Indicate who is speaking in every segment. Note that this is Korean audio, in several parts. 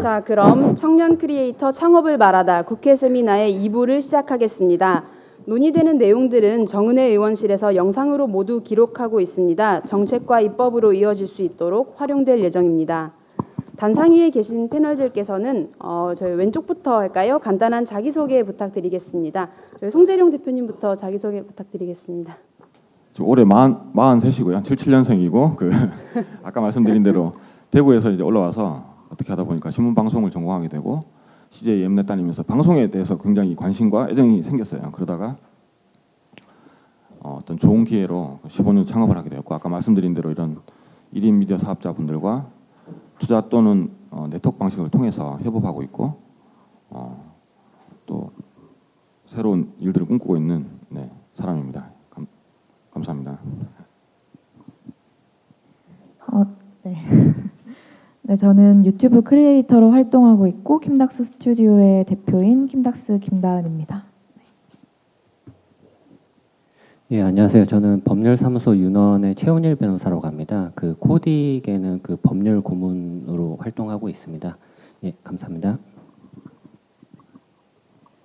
Speaker 1: 자, 그럼 청년 크리에이터 창업을 말하다 국회 세미나의 2부를 시작하겠습니다. 논의되는 내용들은 정은혜 의원실에서 영상으로 모두 기록하고 있습니다. 정책과 입법으로 이어질 수 있도록 활용될 예정입니다. 단상 위에 계신 패널들께서는 저희 왼쪽부터 할까요? 간단한 자기소개 부탁드리겠습니다. 저희 송재룡 대표님부터 자기소개 부탁드리겠습니다.
Speaker 2: 올해 43이고요. 77년생이고 아까 말씀드린 대로 대구에서 이제 올라와서 어떻게 하다 보니까 신문 방송을 전공하게 되고 CJ 엠넷 다니면서 방송에 대해서 굉장히 관심과 애정이 생겼어요. 그러다가 어떤 좋은 기회로 15년 창업을 하게 되었고 아까 말씀드린 대로 이런 1인 미디어 사업자분들과 투자 또는 네트워크 방식을 통해서 협업하고 있고 또 새로운 일들을 꿈꾸고 있는 사람입니다. 감사합니다.
Speaker 3: 네. 네, 저는 유튜브 크리에이터로 활동하고 있고 킴닥스 스튜디오의 대표인 킴닥스 김다은입니다.
Speaker 4: 예, 안녕하세요. 저는 법률사무소 윤원의 최훈일 변호사라고 합니다. 코딕에는 법률 고문으로 활동하고 있습니다. 예, 감사합니다.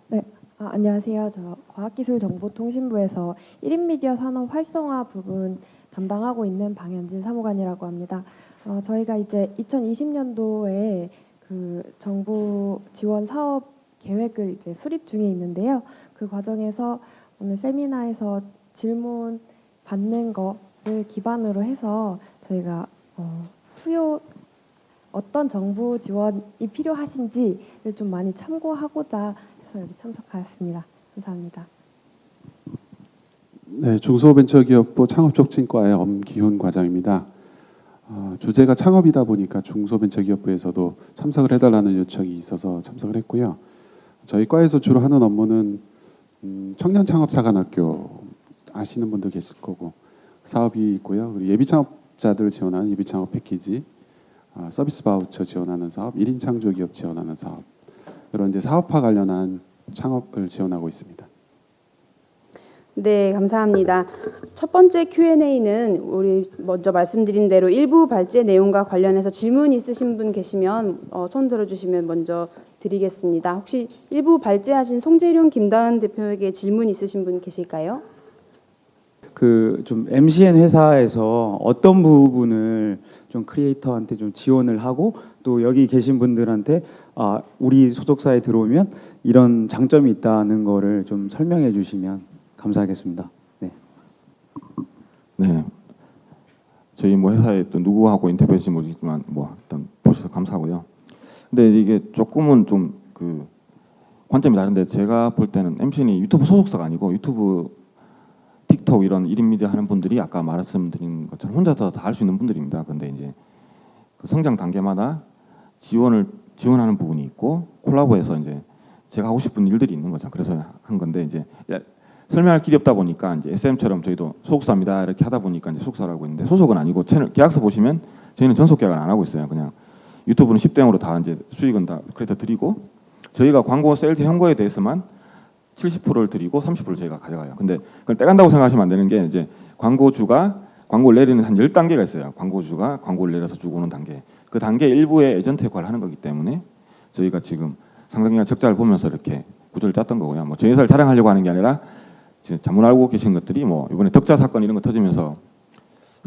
Speaker 5: 네, 안녕하세요. 저 과학기술정보통신부에서 1인 미디어 산업 활성화 부분 담당하고 있는 방현진 사무관이라고 합니다. 저희가 이제 2020년도에 정부 지원 사업 계획을 이제 수립 중에 있는데요. 그 과정에서 오늘 세미나에서 질문 받는 거를 기반으로 해서 저희가 어떤 정부 지원이 필요하신지를 좀 많이 참고하고자 해서 여기 참석하였습니다. 감사합니다.
Speaker 6: 네, 중소벤처기업부 창업촉진과의 엄기훈 과장입니다. 주제가 창업이다 보니까 중소벤처기업부에서도 참석을 해달라는 요청이 있어서 참석을 했고요. 저희 과에서 주로 하는 업무는 청년창업사관학교 아시는 분들 계실 거고 사업이 있고요. 그리고 예비창업자들을 지원하는 예비창업 패키지, 서비스 바우처 지원하는 사업, 1인 창조기업 지원하는 사업 이런 이제 사업화 관련한 창업을 지원하고 있습니다.
Speaker 1: 네, 감사합니다. 첫 번째 Q&A는 우리 먼저 말씀드린 대로 일부 발제 내용과 관련해서 질문 있으신 분 계시면 손 들어주시면 먼저 드리겠습니다. 혹시 일부 발제하신 송재룡 김다은 대표에게 질문 있으신 분 계실까요?
Speaker 7: 좀 MCN 회사에서 어떤 부분을 좀 크리에이터한테 좀 지원을 하고 또 여기 계신 분들한테 우리 소속사에 들어오면 이런 장점이 있다는 거를 좀 설명해 주시면 감사하겠습니다. 네.
Speaker 2: 네. 저희 회사에 또 누구하고 인터뷰했는지 모르겠지만 일단 보셔서 감사하고요. 근데 이게 조금은 좀 관점이 다른데 제가 볼 때는 MCN이 유튜브 소속사가 아니고 유튜브, 틱톡 이런 1인 미디어 하는 분들이 아까 말씀드린 것처럼 혼자서 다 할 수 있는 분들입니다. 근데 이제 성장 단계마다 지원하는 부분이 있고 콜라보해서 이제 제가 하고 싶은 일들이 있는 거죠. 그래서 한 건데 이제 설명할 길이 없다 보니까 이제 SM처럼 저희도 소속사입니다 이렇게 하다 보니까 이제 소속사라고 하고 있는데 소속은 아니고 채널 계약서 보시면 저희는 전속 계약을 안 하고 있어요. 그냥 유튜브는 10대0으로 다 이제 수익은 다 크리에이터 드리고 저희가 광고 세일즈 현거에 대해서만 70%를 드리고 30%를 저희가 가져가요. 근데 그걸 떼간다고 생각하시면 안 되는 게 이제 광고주가 광고를 내리는 한 10단계가 있어요. 광고주가 광고를 내려서 주고 오는 단계. 그 단계 일부의 에이전트 역할을 하는 거기 때문에 저희가 지금 상당히 적자를 보면서 이렇게 구조를 짰던 거고요. 저희 회사를 자랑하려고 하는 게 아니라 잘못 알고 계신 것들이 이번에 덕자 사건 이런 거 터지면서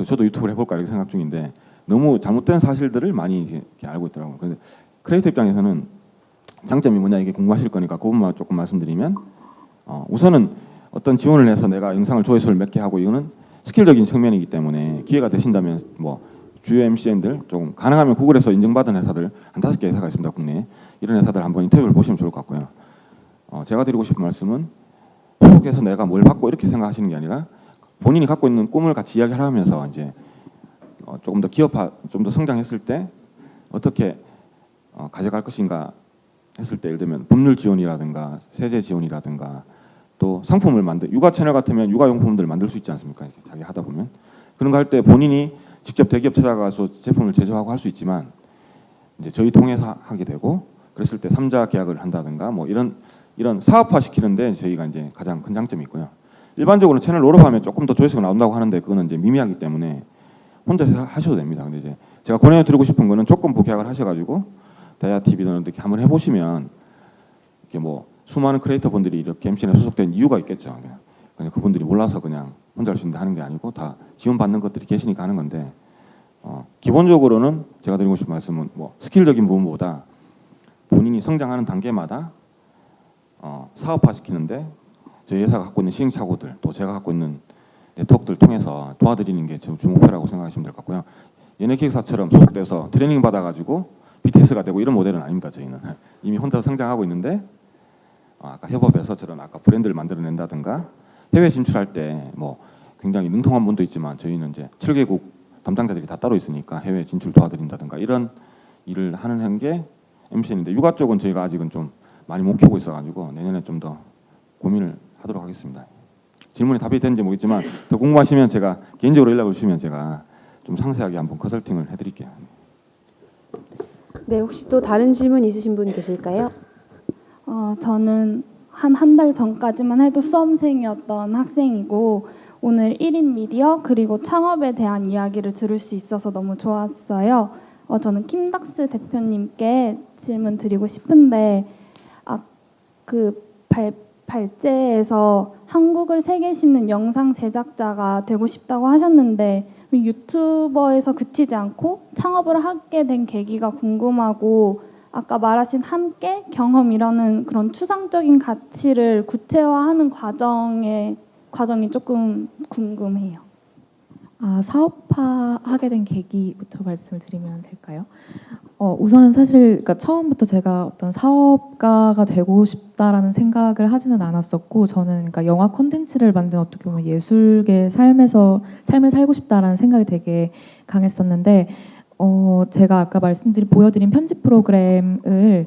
Speaker 2: 저도 유튜브를 해볼까 이렇게 생각 중인데 너무 잘못된 사실들을 많이 이렇게 알고 있더라고요. 그런데 크리에이터 입장에서는 장점이 뭐냐 이게 궁금하실 거니까 그 부분만 조금 말씀드리면 우선은 어떤 지원을 해서 내가 영상을 조회수를 몇 개 하고 이거는 스킬적인 측면이기 때문에 기회가 되신다면 주요 MCN들 조금 가능하면 구글에서 인증받은 회사들 한 5개 회사가 있습니다. 국내에. 이런 회사들 한번 인터뷰를 보시면 좋을 것 같고요. 제가 드리고 싶은 말씀은 소속해서 내가 뭘 받고 이렇게 생각하시는 게 아니라 본인이 갖고 있는 꿈을 같이 이야기하면서 이제 조금 더 기업화, 좀 더 성장했을 때 어떻게 가져갈 것인가 했을 때 예를 들면 법률 지원이라든가 세제 지원이라든가 또 상품을 육아 채널 같으면 육아용품들 만들 수 있지 않습니까? 이렇게 자기 하다 보면 그런 거 할 때 본인이 직접 대기업 찾아가서 제품을 제조하고 할 수 있지만 이제 저희 통해서 하게 되고 그랬을 때 3자 계약을 한다든가 이런 사업화 시키는데 저희가 이제 가장 큰 장점이 있고요. 일반적으로 채널 롤업하면 조금 더 조회수가 나온다고 하는데 그거는 이제 미미하기 때문에 혼자 하셔도 됩니다. 근데 이제 제가 권해드리고 싶은 거는 조건부 계약을 하셔가지고 다이아 TV는 이렇게 한번 해보시면 이렇게 뭐 수많은 크리에이터 분들이 이렇게 MCN에 소속된 이유가 있겠죠. 그냥 그분들이 몰라서 그냥 혼자 할 수 있는데 하는 게 아니고 다 지원받는 것들이 계시니까 하는 건데 기본적으로는 제가 드리고 싶은 말씀은 뭐 스킬적인 부분보다 본인이 성장하는 단계마다 사업화시키는데 저희 회사가 갖고 있는 시행착오들 또 제가 갖고 있는 네트워크들 통해서 도와드리는 게 제 주목표라고 생각하시면 될 것 같고요. 연예기획사처럼 소속돼서 트레이닝 받아가지고 BTS가 되고 이런 모델은 아닙니다. 저희는 이미 혼자 성장하고 있는데 아까 협업해서 저런 아까 브랜드를 만들어낸다든가 해외 진출할 때 뭐 굉장히 능통한 분도 있지만 저희는 이제 7개국 담당자들이 다 따로 있으니까 해외 진출 도와드린다든가 이런 일을 하는 게 MCN인데 육아 쪽은 저희가 아직은 좀 많이 못 키우고 있어가지고 내년에 좀 더 고민을 하도록 하겠습니다. 질문이 답이 되는지 모르겠지만 더 궁금하시면 제가 개인적으로 연락을 주시면 제가 좀 상세하게 한번 컨설팅을 해드릴게요.
Speaker 1: 네, 혹시 또 다른 질문 있으신 분 계실까요?
Speaker 8: 저는 한 달 전까지만 해도 수험생이었던 학생이고 오늘 1인 미디어 그리고 창업에 대한 이야기를 들을 수 있어서 너무 좋았어요. 저는 킴닥스 대표님께 질문 드리고 싶은데 발제에서 한국을 세계 씹는 영상 제작자가 되고 싶다고 하셨는데 유튜버에서 그치지 않고 창업을 하게 된 계기가 궁금하고 아까 말하신 함께 경험이라는 그런 추상적인 가치를 구체화하는 과정이 조금 궁금해요.
Speaker 3: 사업화하게 된 계기부터 말씀을 드리면 될까요? 우선 사실 그러니까 처음부터 제가 어떤 사업가가 되고 싶다라는 생각을 하지는 않았었고 저는 그러니까 영화 콘텐츠를 만든 어떻게 보면 예술계 삶을 살고 싶다라는 생각이 되게 강했었는데 제가 아까 보여드린 편집 프로그램을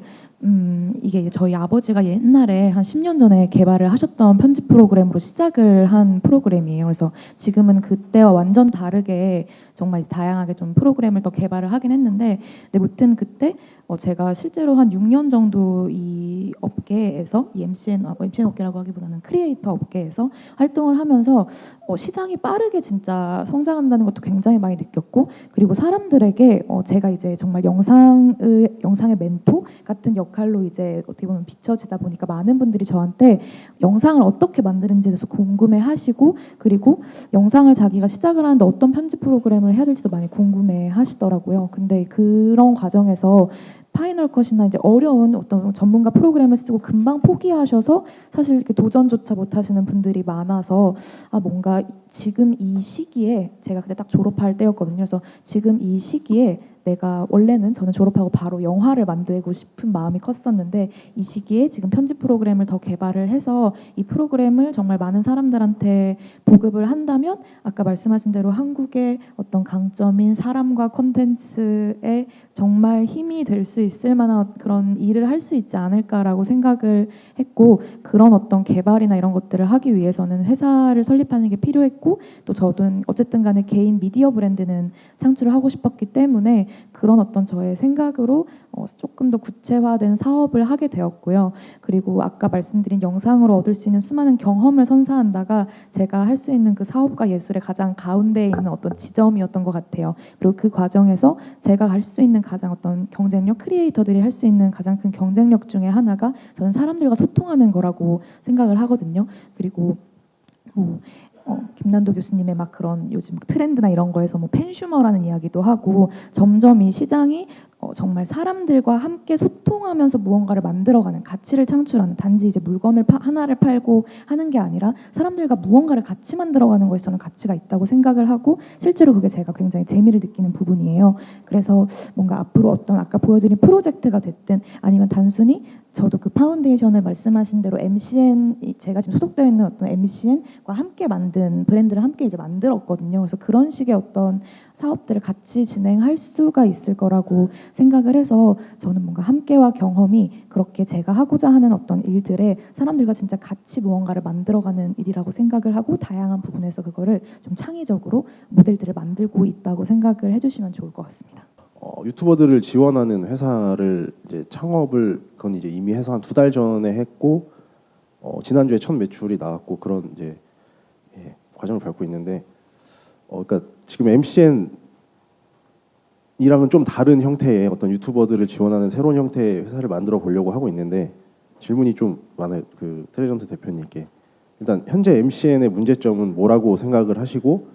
Speaker 3: 이게 이제 저희 아버지가 옛날에 한 10년 전에 개발을 하셨던 편집 프로그램으로 시작을 한 프로그램이에요. 그래서 지금은 그때와 완전 다르게 정말 다양하게 좀 프로그램을 더 개발을 하긴 했는데, 근데 무튼 그때 제가 실제로 한 6년 정도 이 업계에서 이 MCN 업계라고 하기보다는 크리에이터 업계에서 활동을 하면서 시장이 빠르게 진짜 성장한다는 것도 굉장히 많이 느꼈고, 그리고 사람들에게 제가 이제 정말 영상의 멘토 같은 역할로 이제 어떻게 보면 비춰지다 보니까 많은 분들이 저한테 영상을 어떻게 만드는지에 대해서 궁금해하시고, 그리고 영상을 자기가 시작을 하는데 어떤 편집 프로그램을 해야 될지도 많이 궁금해하시더라고요. 근데 그런 과정에서 파이널 컷이나 이제 어려운 어떤 전문가 프로그램을 쓰고 금방 포기하셔서 사실 이렇게 도전조차 못하시는 분들이 많아서 뭔가 지금 이 시기에, 제가 그때 딱 졸업할 때였거든요. 그래서 지금 이 시기에 내가 원래는 저는 졸업하고 바로 영화를 만들고 싶은 마음이 컸었는데 이 시기에 지금 편집 프로그램을 더 개발을 해서 이 프로그램을 정말 많은 사람들한테 보급을 한다면 아까 말씀하신 대로 한국의 어떤 강점인 사람과 콘텐츠에 정말 힘이 될 수 있을 만한 그런 일을 할 수 있지 않을까라고 생각을 했고, 그런 어떤 개발이나 이런 것들을 하기 위해서는 회사를 설립하는 게 필요했고, 또 저도 어쨌든 간에 개인 미디어 브랜드는 창출을 하고 싶었기 때문에 그런 어떤 저의 생각으로 조금 더 구체화된 사업을 하게 되었고요. 그리고 아까 말씀드린 영상으로 얻을 수 있는 수많은 경험을 선사한다가 제가 할 수 있는 그 사업과 예술의 가장 가운데에 있는 어떤 지점이었던 것 같아요. 그리고 그 과정에서 제가 할 수 있는 가장 어떤 경쟁력, 크리에이터들이 할 수 있는 가장 큰 경쟁력 중에 하나가 저는 사람들과 소통하는 거라고 생각을 하거든요. 그리고 김난도 교수님의 막 그런 요즘 트렌드나 이런 거에서 팬슈머라는 이야기도 하고, 점점 이 시장이 정말 사람들과 함께 소통하면서 무언가를 만들어가는, 가치를 창출하는, 단지 이제 물건을 하나를 팔고 하는 게 아니라 사람들과 무언가를 같이 만들어가는 거에 저는 가치가 있다고 생각을 하고, 실제로 그게 제가 굉장히 재미를 느끼는 부분이에요. 그래서 뭔가 앞으로 어떤 아까 보여드린 프로젝트가 됐든 아니면 단순히 저도 그 파운데이션을 말씀하신 대로 MCN, 제가 지금 소속되어 있는 어떤 MCN과 함께 만든 브랜드를 함께 이제 만들었거든요. 그래서 그런 식의 어떤 사업들을 같이 진행할 수가 있을 거라고 생각을 해서 저는 뭔가 함께와 경험이 그렇게 제가 하고자 하는 어떤 일들에 사람들과 진짜 같이 무언가를 만들어가는 일이라고 생각을 하고, 다양한 부분에서 그거를 좀 창의적으로 모델들을 만들고 있다고 생각을 해주시면 좋을 것 같습니다.
Speaker 9: 유튜버들을 지원하는 회사를 이제 창업을 그건 이제 이미 해서 한 2달 전에 했고 지난주에 첫 매출이 나왔고 그런 이제 과정을 밟고 있는데 그러니까 지금 MCN 이랑은 좀 다른 형태의 어떤 유튜버들을 지원하는 새로운 형태의 회사를 만들어 보려고 하고 있는데 질문이 좀 많아요. 그 트레전트 대표님께 일단 현재 MCN의 문제점은 뭐라고 생각을 하시고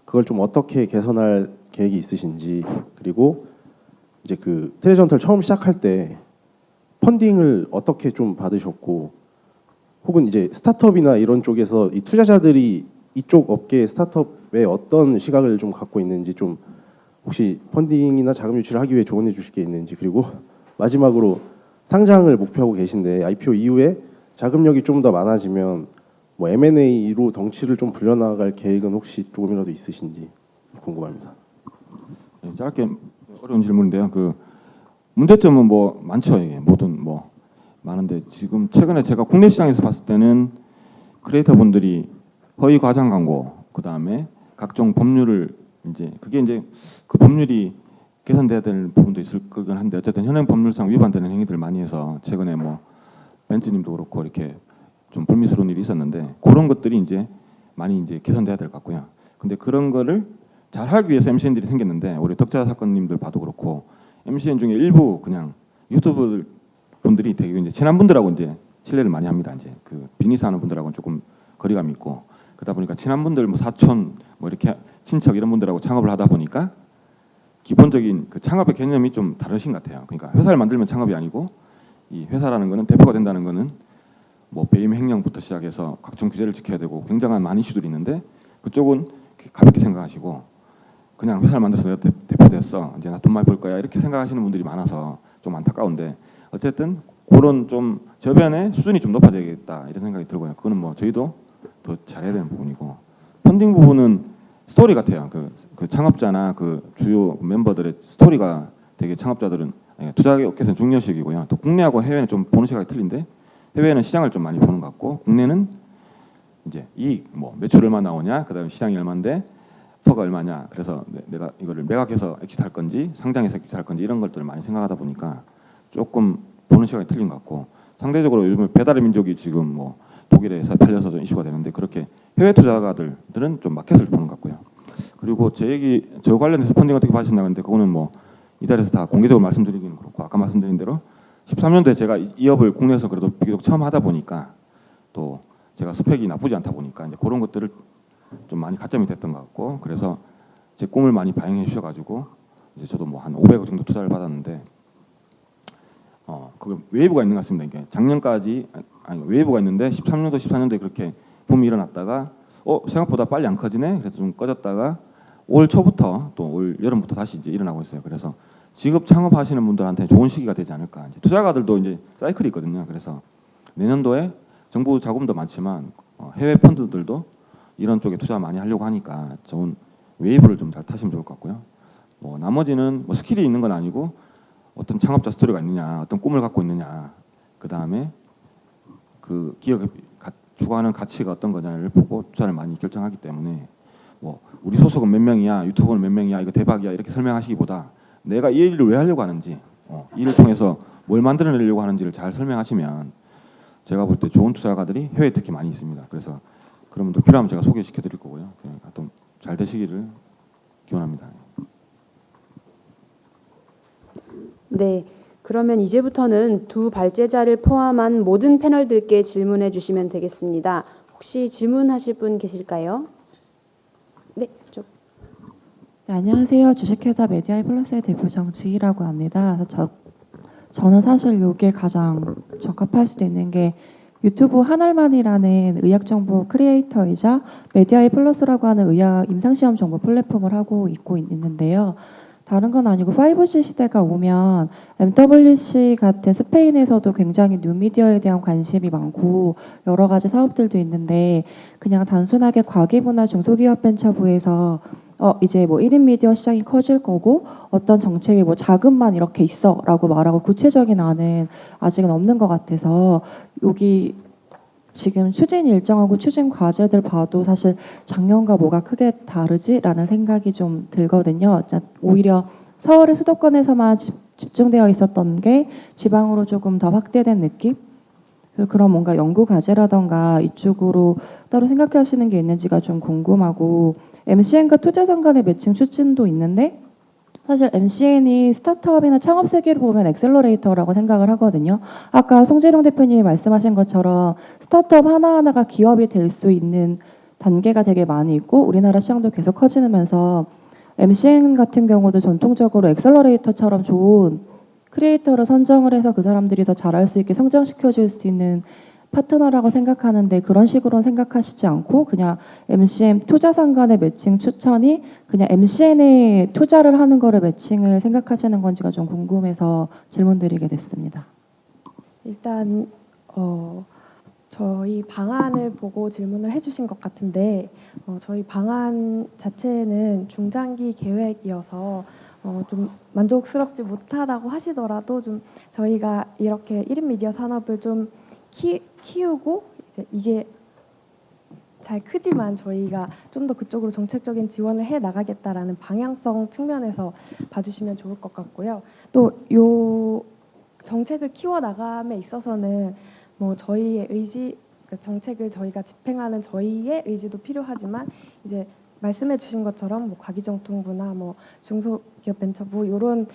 Speaker 9: 그걸 좀 어떻게 개선할 계획이 있으신지, 그리고 이제 그 트레전트를 처음 시작할 때 펀딩을 어떻게 좀 받으셨고, 혹은 이제 스타트업이나 이런 쪽에서 이 투자자들이 이쪽 업계 스타트업에 어떤 시각을 좀 갖고 있는지, 좀 혹시 펀딩이나 자금 유치를 하기 위해 조언해 주실 게 있는지, 그리고 마지막으로 상장을 목표하고 계신데 IPO 이후에 자금력이 좀 더 많아지면 뭐 M&A로 덩치를 좀 불려나갈 계획은 혹시 조금이라도 있으신지 궁금합니다.
Speaker 2: 네, 짧게 어려운 질문인데요. 그 문제점은 뭐 많죠. 이게 모든 뭐 많은데 지금 최근에 제가 국내 시장에서 봤을 때는 크리에이터 분들이 허위 과장 광고, 그 다음에 각종 법률을 이제 그게 이제 그 법률이 개선돼야 될 부분도 있을 거긴 한데 어쨌든 현행 법률상 위반되는 행위들 많이 해서 최근에 뭐 벤츠님도 그렇고 이렇게 좀 불미스러운 일이 있었는데 그런 것들이 이제 많이 이제 개선돼야 될 것 같고요. 근데 그런 거를 잘 하기 위해서 MCN들이 생겼는데 우리 덕자 사건님들 봐도 그렇고 MCN 중에 일부 그냥 유튜브 분들이 되게 이제 친한 분들하고 이제 신뢰를 많이 합니다. 이제 그 비즈니스 하는 분들하고는 조금 거리감이 있고 그러다 보니까 친한 분들 뭐 사촌 뭐 이렇게 친척 이런 분들하고 창업을 하다 보니까 기본적인 그 창업의 개념이 좀 다르신 것 같아요. 그러니까 회사를 만들면 창업이 아니고 이 회사라는 거는 대표가 된다는 거는 뭐 배임 횡령부터 시작해서 각종 규제를 지켜야 되고 굉장한 많은 이슈들이 있는데 그쪽은 가볍게 생각하시고 그냥 회사를 만들어서 내가 대표 됐어 이제 나 돈 많이 벌 거야 이렇게 생각하시는 분들이 많아서 좀 안타까운데 어쨌든 그런 좀 저변의 수준이 좀 높아져야겠다 이런 생각이 들고요. 그거는 뭐 저희도 더 잘해야 되는 부분이고 펀딩 부분은 스토리 같아요. 그 창업자나 그 주요 멤버들의 스토리가 되게 창업자들은 투자업계에서는 중요시기고요. 또 국내하고 해외는 좀 보는 시각이 틀린데 해외는 시장을 좀 많이 보는 것 같고 국내는 이제 이익 뭐 매출 얼마 나오냐, 그다음에 시장이 얼마인데 퍼가 얼마냐. 그래서 내가 이거를 매각해서 엑시트할 건지 상장해서 엑시트할 건지 이런 것들을 많이 생각하다 보니까 조금 보는 시각이 틀린 것 같고 상대적으로 요즘 배달의 민족이 지금 뭐 독일에서 팔려서 좀 이슈가 되는데 그렇게 해외 투자가들은 좀 마켓을 보는 것 같고요. 그리고 저 관련해서 펀딩 어떻게 받으신다고 했는데 그거는 뭐 이 자리에서 다 공개적으로 말씀드리기는 그렇고 아까 말씀드린 대로 13년도에 제가 이 업을 국내에서 그래도 비교적 처음 하다 보니까 또 제가 스펙이 나쁘지 않다 보니까 이제 그런 것들을 좀 많이 가점이 됐던 것 같고 그래서 제 꿈을 많이 반영해 주셔가지고 이제 저도 뭐 한 500억 정도 투자를 받았는데 그 웨이브가 있는 것 같습니다. 이게 작년까지 아니 웨이브가 있는데 13년도 14년도에 그렇게 붐이 일어났다가 생각보다 빨리 안 커지네. 그래서 좀 꺼졌다가 올 초부터 또 올 여름부터 다시 이제 일어나고 있어요. 그래서 직업 창업하시는 분들한테 좋은 시기가 되지 않을까. 이제 투자가들도 이제 사이클이 있거든요. 그래서 내년도에 정부 자금도 많지만 해외 펀드들도 이런 쪽에 투자 많이 하려고 하니까 좋은 웨이브를 좀 잘 타시면 좋을 것 같고요. 뭐 나머지는 뭐 스킬이 있는 건 아니고 어떤 창업자 스토리가 있느냐, 어떤 꿈을 갖고 있느냐, 그 다음에 그 기업이 추구하는 가치가 어떤 거냐를 보고 투자를 많이 결정하기 때문에 뭐 우리 소속은 몇 명이야, 유튜버는 몇 명이야, 이거 대박이야 이렇게 설명하시기보다 내가 이 일을 왜 하려고 하는지, 이 일을 통해서 뭘 만들어내려고 하는지를 잘 설명하시면 제가 볼 때 좋은 투자가들이 해외에 특히 많이 있습니다. 그래서 그런 분들 필요하면 제가 소개시켜드릴 거고요. 하여튼 잘 되시기를 기원합니다.
Speaker 1: 네, 그러면 이제부터는 두 발제자를 포함한 모든 패널들께 질문해 주시면 되겠습니다. 혹시 질문하실 분 계실까요? 네, 저.
Speaker 3: 네, 안녕하세요. 주식회사 메디아이 플러스의 대표 정지희라고 합니다. 저는 사실 이게 가장 적합할 수도 있는 게 유튜브 한알만이라는 의학정보 크리에이터이자 메디아이 플러스라고 하는 의학 임상시험 정보 플랫폼을 하고 있는데요. 다른 건 아니고 5G 시대가 오면 MWC 같은 스페인에서도 굉장히 뉴미디어에 대한 관심이 많고 여러 가지 사업들도 있는데 그냥 단순하게 과기부나 중소기업 벤처부에서 이제 뭐 1인 미디어 시장이 커질 거고 어떤 정책이 뭐 자금만 이렇게 있어라고 말하고 구체적인 안은 아직은 없는 것 같아서 여기 지금 추진 일정하고 추진 과제들 봐도 사실 작년과 뭐가 크게 다르지라는 생각이 좀 들거든요. 오히려 서울의 수도권에서만 집중되어 있었던 게 지방으로 조금 더 확대된 느낌? 그런 뭔가 연구 과제라던가 이쪽으로 따로 생각하시는 게 있는지가 좀 궁금하고 MCN과 투자상 간의 매칭 추진도 있는데
Speaker 10: 사실 MCN이 스타트업이나 창업 세계를 보면 엑셀러레이터라고 생각을 하거든요. 아까 송재룡 대표님이 말씀하신 것처럼 스타트업 하나하나가 기업이 될 수 있는 단계가 되게 많이 있고 우리나라 시장도 계속 커지면서 MCN 같은 경우도 전통적으로 엑셀러레이터처럼 좋은 크리에이터를 선정을 해서 그 사람들이 더 잘할 수 있게 성장시켜 줄 수 있는 파트너라고 생각하는데 그런 식으로는 생각하시지 않고 그냥 MCN 투자상 간의 매칭 추천이 그냥 MCN에 투자를 하는 거를 매칭을 생각하시는 건지가 좀 궁금해서 질문드리게 됐습니다.
Speaker 5: 일단 저희 방안을 보고 질문을 해주신 것 같은데 저희 방안 자체는 중장기 계획이어서 좀 만족스럽지 못하다고 하시더라도 좀 저희가 이렇게 1인 미디어 산업을 좀 키우고 이제 이게 잘 크지만 저희가 좀 더 그쪽으로 정책적인 지원을 해 나가겠다라는 방향성 측면에서 봐주시면 좋을 것 같고요. 또 요 정책을 키워 나감에 있어서는 뭐 저희의 의지, 그 정책을 저희가 집행하는 저희의 의지도 필요하지만 이제 말씀해주신 것처럼 뭐 과기정통부나 뭐 중소기업 벤처부 이런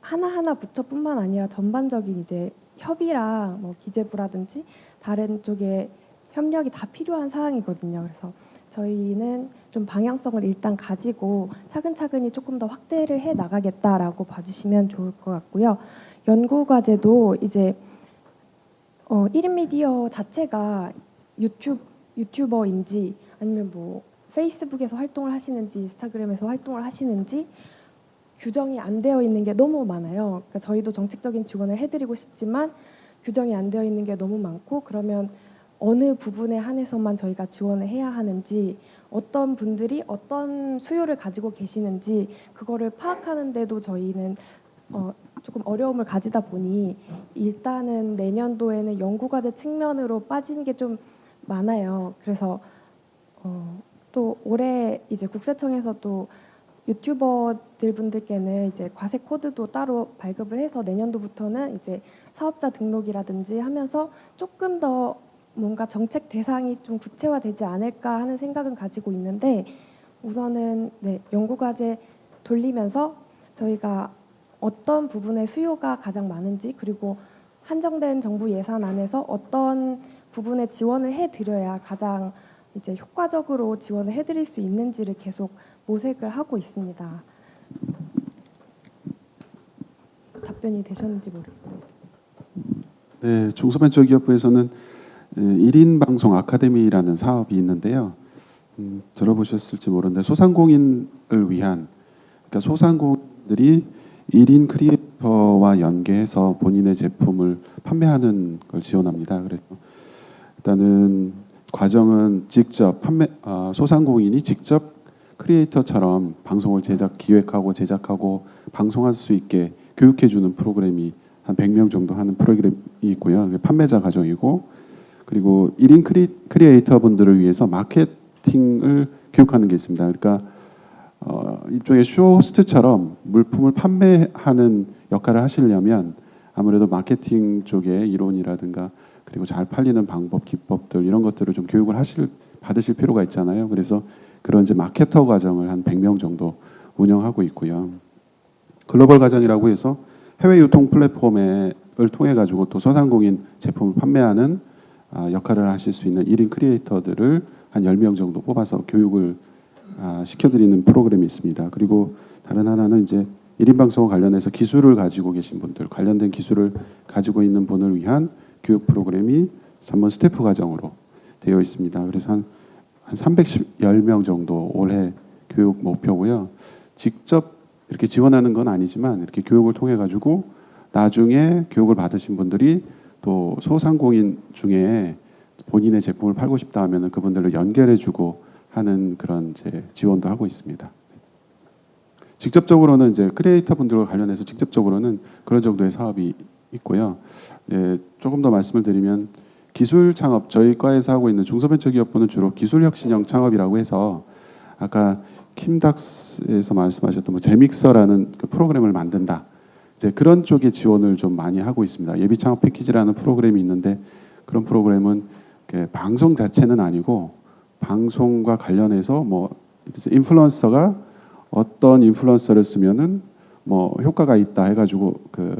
Speaker 5: 하나하나 부처뿐만 아니라 전반적인 이제 협의랑 뭐 기재부라든지 다른 쪽의 협력이 다 필요한 사항이거든요. 그래서 저희는 좀 방향성을 일단 가지고 차근차근히 조금 더 확대를 해 나가겠다라고 봐주시면 좋을 것 같고요. 연구 과제도 이제 1인 미디어 자체가 유튜버인지 아니면 뭐 페이스북에서 활동을 하시는지 인스타그램에서 활동을 하시는지 규정이 안 되어 있는 게 너무 많아요. 그러니까 저희도 정책적인 지원을 해드리고 싶지만 규정이 안 되어 있는 게 너무 많고 그러면 어느 부분에 한해서만 저희가 지원을 해야 하는지 어떤 분들이 어떤 수요를 가지고 계시는지 그거를 파악하는데도 저희는 조금 어려움을 가지다 보니 일단은 내년도에는 연구과제 측면으로 빠진 게 좀 많아요. 그래서 또 올해 이제 국세청에서 또 유튜버들 분들께는 이제 과세 코드도 따로 발급을 해서 내년도부터는 이제 사업자 등록이라든지 하면서 조금 더 뭔가 정책 대상이 좀 구체화되지 않을까 하는 생각은 가지고 있는데 우선은 연구과제 돌리면서 저희가 어떤 부분의 수요가 가장 많은지 그리고 한정된 정부 예산 안에서 어떤 부분에 지원을 해드려야 가장 이제 효과적으로 지원을 해드릴 수 있는지를 계속 모색을 하고 있습니다. 답변이 되셨는지 모르겠고요.
Speaker 6: 네, 중소벤처기업부에서는 1인 방송 아카데미라는 사업이 있는데요. 들어보셨을지 모르는데 소상공인을 위한 그러니까 소상공인들이 1인 크리에이터와 연계해서 본인의 제품을 판매하는 걸 지원합니다. 그래서 일단은 과정은 직접 소상공인이 직접 크리에이터처럼 방송을 기획하고 제작하고 방송할 수 있게 교육해주는 프로그램이 한 100명 정도 하는 프로그램이 있고요. 판매자 과정이고 그리고 1인 크리에이터 분들을 위해서 마케팅을 교육하는 게 있습니다. 그러니까 일종의 쇼호스트처럼 물품을 판매하는 역할을 하시려면 아무래도 마케팅 쪽의 이론이라든가 그리고 잘 팔리는 방법, 기법들 이런 것들을 좀 교육을 받으실 필요가 있잖아요. 그래서 그런 이제 마케터 과정을 한 100명 정도 운영하고 있고요. 글로벌 과정이라고 해서 해외 유통 플랫폼을 통해 가지고 또 소상공인 제품을 판매하는 역할을 하실 수 있는 1인 크리에이터들을 한 10명 정도 뽑아서 교육을 시켜드리는 프로그램이 있습니다. 그리고 다른 하나는 이제 1인 방송과 관련해서 기술을 가지고 계신 분들, 관련된 기술을 가지고 있는 분을 위한 교육 프로그램이 전문 스태프 과정으로 되어 있습니다. 그래서 한 310명 정도 올해 교육 목표고요. 직접 이렇게 지원하는 건 아니지만 이렇게 교육을 통해 가지고 나중에 교육을 받으신 분들이 또 소상공인 중에 본인의 제품을 팔고 싶다 하면은 그분들을 연결해주고 하는 그런 이제 지원도 하고 있습니다. 직접적으로는 이제 크리에이터 분들과 관련해서 직접적으로는 그런 정도의 사업이 있고요. 조금 더 말씀을 드리면 기술 창업 저희 과에서 하고 있는 중소벤처기업부는 주로 기술혁신형 창업이라고 해서 아까 킴닥스에서 말씀하셨던 뭐 제믹서라는 그 프로그램을 만든다. 이제 그런 쪽의 지원을 좀 많이 하고 있습니다. 예비 창업 패키지라는 프로그램이 있는데 그런 프로그램은 방송 자체는 아니고 방송과 관련해서 뭐 인플루언서가 어떤 인플루언서를 쓰면은 뭐 효과가 있다 해가지고 그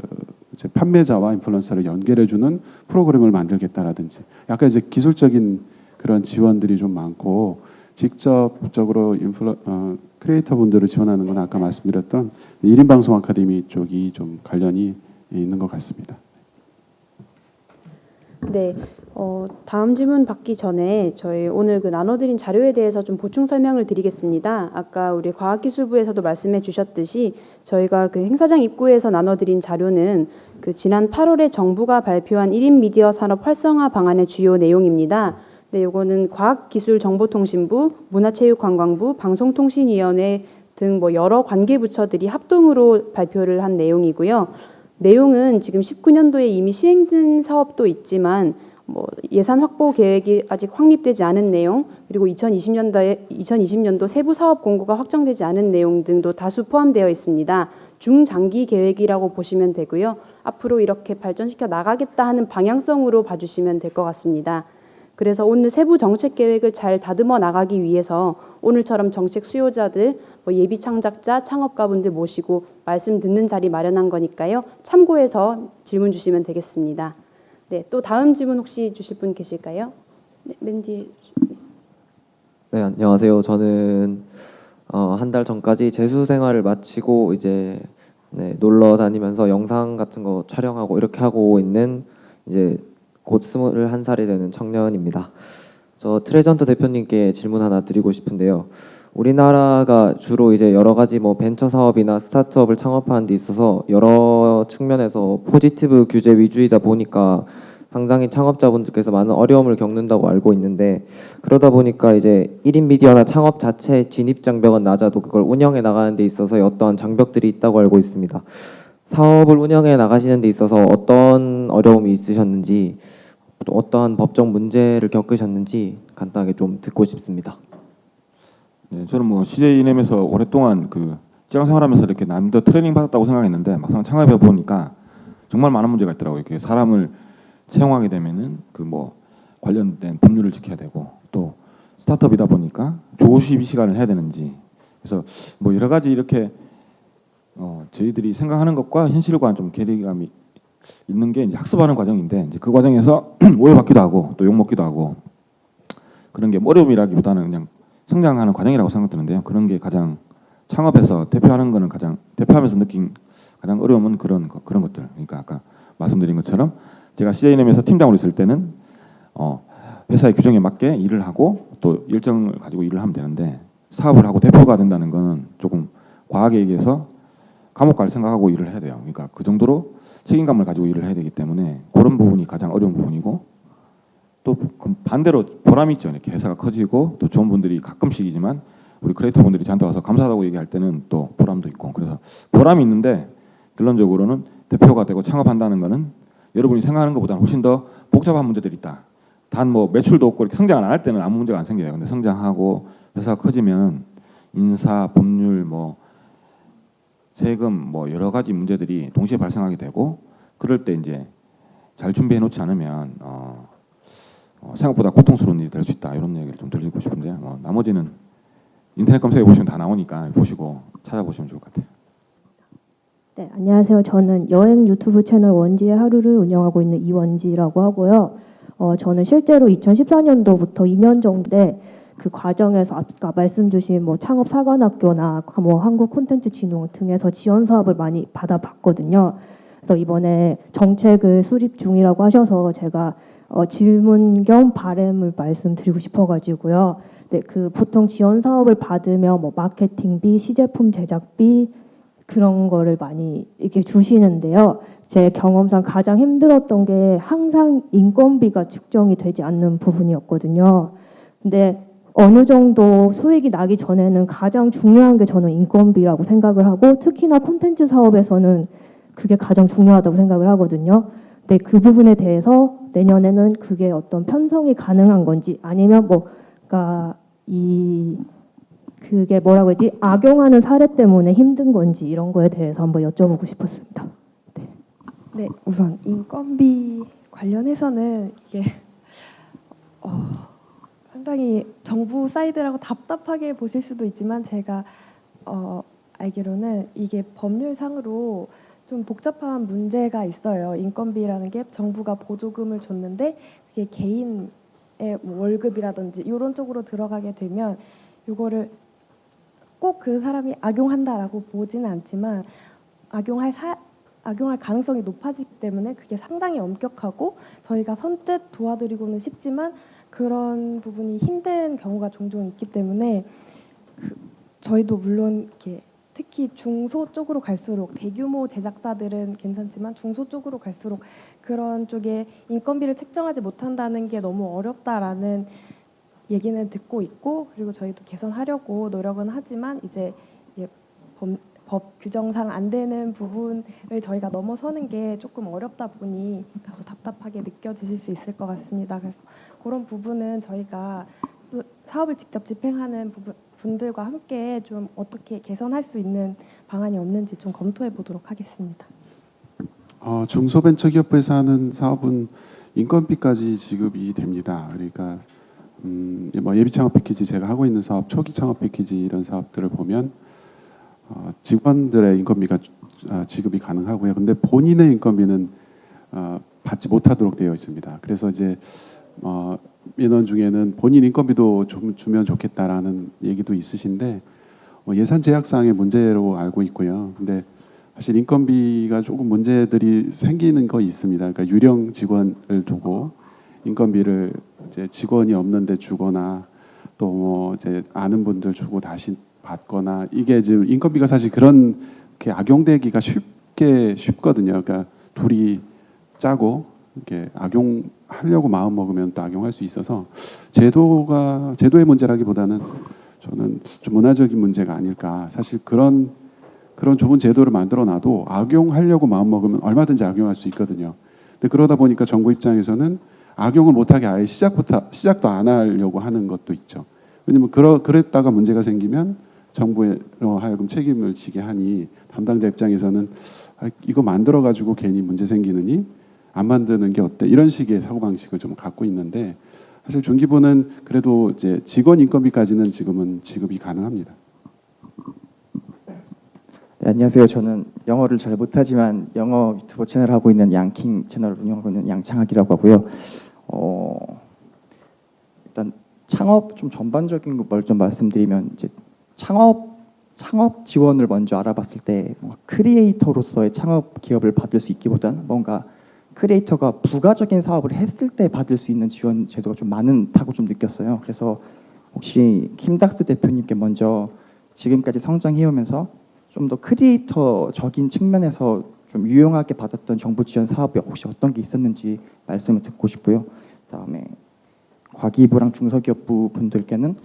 Speaker 6: 이제 판매자와 인플루언서를 연결해주는 프로그램을 만들겠다라든지 약간 이제 기술적인 그런 지원들이 좀 많고 직접적으로 크리에이터 분들을 지원하는 건 아까 말씀드렸던 1인 방송 아카데미 쪽이 좀 관련이 있는 것 같습니다.
Speaker 1: 네, 다음 질문 받기 전에 저희 오늘 그 나눠드린 자료에 대해서 좀 보충 설명을 드리겠습니다. 아까 우리 과학기술부에서도 말씀해 주셨듯이 저희가 그 행사장 입구에서 나눠드린 자료는 그 지난 8월에 정부가 발표한 1인 미디어 산업 활성화 방안의 주요 내용입니다. 네, 요거는 과학기술정보통신부, 문화체육관광부, 방송통신위원회 등 뭐 여러 관계부처들이 합동으로 발표를 한 내용이고요. 내용은 지금 19년도에 이미 시행된 사업도 있지만 뭐 예산 확보 계획이 아직 확립되지 않은 내용, 그리고 2020년도 세부 사업 공고가 확정되지 않은 내용 등도 다수 포함되어 있습니다. 중장기 계획이라고 보시면 되고요. 앞으로 이렇게 발전시켜 나가겠다 하는 방향성으로 봐주시면 될 것 같습니다. 그래서 오늘 세부 정책 계획을 잘 다듬어 나가기 위해서 오늘처럼 정책 수요자들, 뭐 예비 창작자, 창업가분들 모시고 말씀 듣는 자리 마련한 거니까요. 참고해서 질문 주시면 되겠습니다. 네, 또 다음 질문 혹시 주실 분 계실까요? 네, 맨 뒤에.
Speaker 11: 네, 안녕하세요. 저는 한 달 전까지 재수 생활을 마치고 이제 놀러 다니면서 영상 같은 거 촬영하고 이렇게 하고 있는 이제 곧 21살이 되는 청년입니다. 저 트레전트 대표님께 질문 하나 드리고 싶은데요. 우리나라가 주로 이제 여러 가지 뭐 벤처 사업이나 스타트업을 창업하는 데 있어서 여러 측면에서 포지티브 규제 위주이다 보니까 상당히 창업자분들께서 많은 어려움을 겪는다고 알고 있는데, 그러다 보니까 이제 1인 미디어나 창업 자체의 진입 장벽은 낮아도 그걸 운영해 나가는 데 있어서 어떠한 장벽들이 있다고 알고 있습니다. 사업을 운영해 나가시는 데 있어서 어떤 어려움이 있으셨는지, 또 어떠한 법적 문제를 겪으셨는지 간단하게 좀 듣고 싶습니다.
Speaker 2: 네, 저는 뭐 CJ 이넴에서 오랫동안 그 직장 생활하면서 이렇게 남들 트레이닝 받았다고 생각했는데 막상 창업해 보니까 정말 많은 문제가 있더라고요. 이렇게 사람을 채용하게 되면은 그 뭐 관련된 법률을 지켜야 되고, 또 스타트업이다 보니까 조시 시간을 해야 되는지, 그래서 뭐 여러 가지 이렇게 저희들이 생각하는 것과 현실과 좀 괴리감이 있는 게 이제 학습하는 과정인데, 이제 그 과정에서 오해받기도 하고 또 욕먹기도 하고 그런 게 어려움이라기보다는 그냥 성장하는 과정이라고 생각드는데요. 그런 게 가장 창업에서 대표하는 거는 가장 대표하면서 느낀 가장 어려움은 그런 것들. 그러니까 아까 말씀드린 것처럼 제가 CJNM에서 팀장으로 있을 때는 회사의 규정에 맞게 일을 하고 또 일정을 가지고 일을 하면 되는데, 사업을 하고 대표가 된다는 거는 조금 과하게 얘기해서 감옥 갈 생각하고 일을 해야 돼요. 그러니까 그 정도로 책임감을 가지고 일을 해야 되기 때문에 그런 부분이 가장 어려운 부분이고, 또 반대로 보람이 있죠. 이렇게 회사가 커지고 또 좋은 분들이 가끔씩이지만 우리 크리에이터 분들이 저한테 와서 감사하다고 얘기할 때는 또 보람도 있고, 그래서 보람이 있는데 결론적으로는 대표가 되고 창업한다는 거는 여러분이 생각하는 것보다는 훨씬 더 복잡한 문제들이 있다. 단 뭐 매출도 없고 이렇게 성장 안 할 때는 아무 문제가 안 생겨요. 근데 성장하고 회사가 커지면 인사, 법률, 뭐 세금, 뭐 여러 가지 문제들이 동시에 발생하게 되고, 그럴 때 이제 잘 준비해 놓지 않으면 생각보다 고통스러운 일이 될 수 있다. 이런 얘기를 좀 드리고 싶은데요. 나머지는 인터넷 검색해 보시면 다 나오니까 보시고 찾아보시면 좋을 것 같아요.
Speaker 12: 네, 안녕하세요. 저는 여행 유튜브 채널 원지의 하루를 운영하고 있는 이원지라고 하고요. 저는 실제로 2014년도부터 2년 정도 그 과정에서 아까 말씀 주신 뭐 창업 사관학교나 뭐 한국 콘텐츠 진흥 등에서 지원 사업을 많이 받아봤거든요. 그래서 이번에 정책을 수립 중이라고 하셔서 제가 질문 겸 바람을 말씀드리고 싶어가지고요. 네, 그 보통 지원 사업을 받으면 뭐 마케팅비, 시제품 제작비 그런 거를 많이 이렇게 주시는데요. 제 경험상 가장 힘들었던 게 항상 인건비가 측정이 되지 않는 부분이었거든요. 근데 어느 정도 수익이 나기 전에는 가장 중요한 게 저는 인건비라고 생각을 하고, 특히나 콘텐츠 사업에서는 그게 가장 중요하다고 생각을 하거든요. 근데 그 부분에 대해서 내년에는 그게 어떤 편성이 가능한 건지, 아니면 뭐 그러니까 그게 뭐라고 하지? 악용하는 사례 때문에 힘든 건지 이런 거에 대해서 한번 여쭤보고 싶었습니다.
Speaker 5: 네, 우선 인건비 관련해서는 이게 상당히 정부 사이드라고 답답하게 보실 수도 있지만, 제가 알기로는 이게 법률상으로 좀 복잡한 문제가 있어요. 인건비라는 게 정부가 보조금을 줬는데 그게 개인의 뭐 월급이라든지 이런 쪽으로 들어가게 되면 이거를 꼭 그 사람이 악용한다라고 보지는 않지만 악용할 가능성이 높아지기 때문에 그게 상당히 엄격하고 저희가 선뜻 도와드리고는 싶지만 그런 부분이 힘든 경우가 종종 있기 때문에 저희도 물론 이렇게 특히 중소 쪽으로 갈수록 대규모 제작사들은 괜찮지만 중소 쪽으로 갈수록 그런 쪽에 인건비를 책정하지 못한다는 게 너무 어렵다라는 얘기는 듣고 있고 그리고 저희도 개선하려고 노력은 하지만 이제 법 규정상 안 되는 부분을 저희가 넘어서는 게 조금 어렵다 보니 다소 답답하게 느껴지실 수 있을 것 같습니다. 그래서 그런 부분은 저희가 또 사업을 직접 집행하는 분들과 함께 좀 어떻게 개선할 수 있는 방안이 없는지 좀 검토해 보도록 하겠습니다.
Speaker 6: 중소벤처기업부에서 하는 사업은 인건비까지 지급이 됩니다. 그러니까 뭐 예비창업 패키지 제가 하고 있는 사업 초기 창업 패키지 이런 사업들을 보면 직원들의 인건비가 지급이 가능하고요. 근데 본인의 인건비는 받지 못하도록 되어 있습니다. 그래서 이제 민원 중에는 본인 인건비도 좀 주면 좋겠다라는 얘기도 있으신데 예산 제약상의 문제로 알고 있고요. 근데 사실 인건비가 조금 문제들이 생기는 거 있습니다. 그러니까 유령 직원을 두고 인건비를 이제 직원이 없는데 주거나 또 뭐 이제 아는 분들 주고 다시 받거나 이게 지금 인건비가 사실 그런 게 악용되기가 쉽거든요. 그러니까 둘이 짜고 이렇게 악용하려고 마음 먹으면 또 악용할 수 있어서 제도의 문제라기보다는 저는 좀 문화적인 문제가 아닐까. 사실 그런 좋은 제도를 만들어 놔도 악용하려고 마음 먹으면 얼마든지 악용할 수 있거든요. 근데 그러다 보니까 정부 입장에서는 악용을 못하게 아예 시작도 안 하려고 하는 것도 있죠. 왜냐면 그랬다가 문제가 생기면 정부로 하여금 책임을 지게 하니 담당자 입장에서는 이거 만들어 가지고 괜히 문제 생기느니 안 만드는 게 어때? 이런 식의 사고방식을 좀 갖고 있는데 사실 중기부는 그래도 이제 직원 인건비까지는 지금은 지급이 가능합니다.
Speaker 13: 네, 안녕하세요. 저는 영어를 잘 못하지만 영어 유튜브 채널을 하고 있는 양킹 채널을 운영하고 있는 양창학이라고 하고요. 일단 창업 좀 전반적인 걸 좀 말씀드리면 이제 창업 지원을 먼저 알아봤을 때 뭔가 크리에이터로서의 창업 기업을 받을 수 있기보다는 뭔가 크리에이터가 부가적인 사업을 했을 때 받을 수 있는 지원 제도가 좀 많다고 좀 느꼈어요. 그래서 혹시 킴닥스 대표님께 먼저 지금까지 성장해오면서 좀 더 크리에이터적인 측면에서 좀 유용하게 받았던 정부 지원 사업이 혹시 어떤 게 있었는지 말씀을 듣고 싶고요. 그다음에 과기부랑 중소기업부 분들께는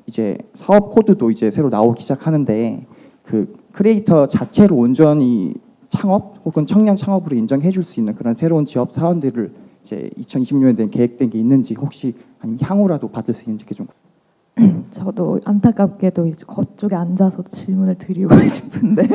Speaker 13: 이제 사업 코드도 이제 새로 나오기 시작하는데 그 크리에이터 자체로 온전히 창업 혹은 청년 창업으로 인정해 줄 수 있는 그런 새로운 지역 사원들을 이제 2020년에 계획된 게 있는지 혹시 아니면 향후라도 받을 수 있는지 좀.
Speaker 3: 저도 안타깝게도 이제 그쪽에 앉아서 질문을 드리고 싶은데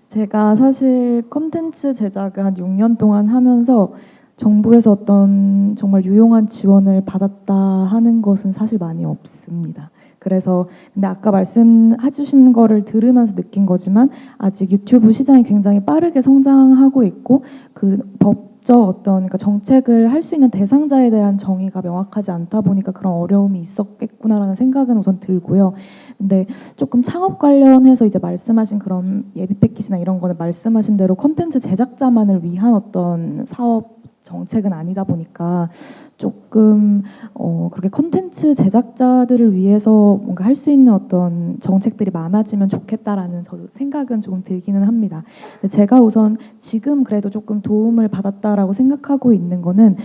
Speaker 3: 제가 사실 콘텐츠 제작을 한 6년 동안 하면서 정부에서 어떤 정말 유용한 지원을 받았다 하는 것은 사실 많이 없습니다. 그래서 근데 아까 말씀해 주신 거를 들으면서 느낀 거지만 아직 유튜브 시장이 굉장히 빠르게 성장하고 있고 그 법적 어떤 그러니까 정책을 할 수 있는 대상자에 대한 정의가 명확하지 않다 보니까 그런 어려움이 있었겠구나라는 생각은 우선 들고요. 근데 조금 창업 관련해서 이제 말씀하신 그런 예비 패키지나 이런 거는 말씀하신 대로 콘텐츠 제작자만을 위한 어떤 사업 정책은 아니다 보니까 조금 그렇게 콘텐츠 제작자들을 위해서 뭔가 할 수 있는 어떤 정책들이 많아지면 좋겠다라는 저도 생각은 조금 들기는 합니다. 근데 제가 우선 지금 그래도 조금 도움을 받았다라고 생각하고 있는 거는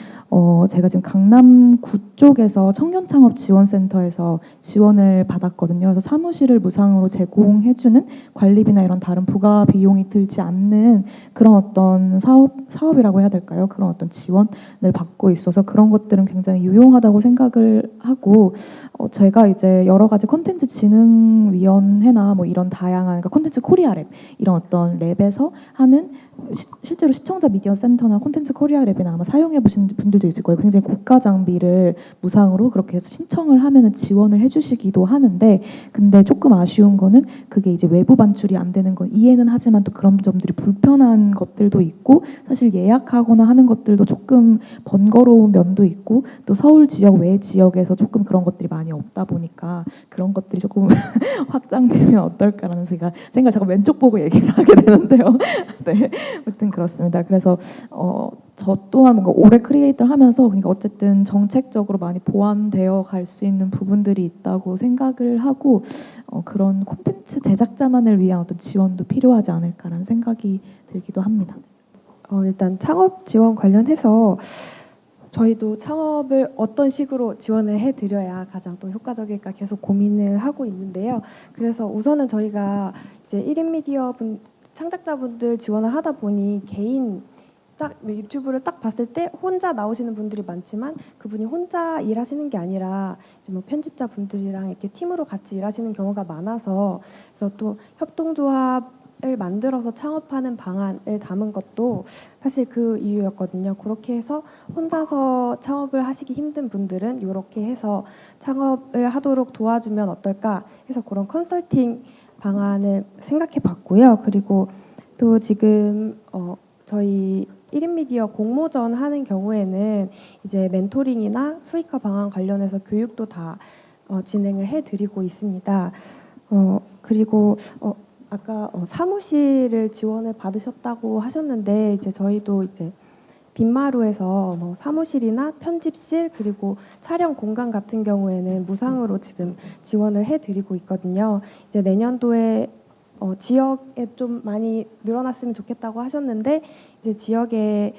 Speaker 3: 제가 지금 강남구 쪽에서 청년창업지원센터에서 지원을 받았거든요. 그래서 사무실을 무상으로 제공해주는 관리비나 이런 다른 부가 비용이 들지 않는 그런 어떤 사업이라고 해야 될까요? 그런 어떤 지원을 받고 있어서 그런 것들은 굉장히 유용하다고 생각을 하고 제가 이제 여러 가지 콘텐츠 진흥위원회나 뭐 이런 다양한 그러니까 콘텐츠 코리아 랩 이런 어떤 랩에서 하는 실제로 시청자 미디어 센터나 콘텐츠 코리아 랩이나 아마 사용해 보신 분들도 있을 거예요. 굉장히 고가 장비를 무상으로 그렇게 해서 신청을 하면은 지원을 해주시기도 하는데, 근데 조금 아쉬운 거는 그게 이제 외부 반출이 안 되는 건 이해는 하지만 또 그런 점들이 불편한 것들도 있고, 사실 예약하거나 하는 것들도 조금 번거로운 면도 있고, 또 서울 지역 외 지역에서 조금 그런 것들이 많이 없다 보니까 그런 것들이 조금 확장되면 어떨까라는 생각을 잠깐 왼쪽 보고 얘기를 하게 되는데요. 네, 아무튼 그렇습니다. 그래서 저 또한 뭔가 오래 크리에이터 하면서 그러니까 어쨌든 정책적으로 많이 보완되어 갈 수 있는 부분들이 있다고 생각을 하고, 그런 콘텐츠 제작자만을 위한 어떤 지원도 필요하지 않을까라는 생각이 들기도 합니다.
Speaker 5: 일단 창업 지원 관련해서 저희도 창업을 어떤 식으로 지원을 해드려야 가장 또 효과적일까 계속 고민을 하고 있는데요. 그래서 우선은 저희가 이제 1인 미디어 창작자분들 지원을 하다 보니 개인 딱 유튜브를 딱 봤을 때 혼자 나오시는 분들이 많지만 그분이 혼자 일하시는 게 아니라 이제 뭐 편집자 분들이랑 이렇게 팀으로 같이 일하시는 경우가 많아서, 그래서 또 협동조합을 만들어서 창업하는 방안을 담은 것도 사실 그 이유였거든요. 그렇게 해서 혼자서 창업을 하시기 힘든 분들은 이렇게 해서 창업을 하도록 도와주면 어떨까 해서 그런 컨설팅 방안을 생각해 봤고요. 그리고 또 지금 저희 1인 미디어 공모전 하는 경우에는 이제 멘토링이나 수익화 방안 관련해서 교육도 다 진행을 해드리고 있습니다. 그리고 아까 사무실을 지원을 받으셨다고 하셨는데, 이제 저희도 이제 빈마루에서 뭐 사무실이나 편집실 그리고 촬영 공간 같은 경우에는 무상으로 지금 지원을 해드리고 있거든요. 이제 내년도에 지역에 좀 많이 늘어났으면 좋겠다고 하셨는데, 이제 지역에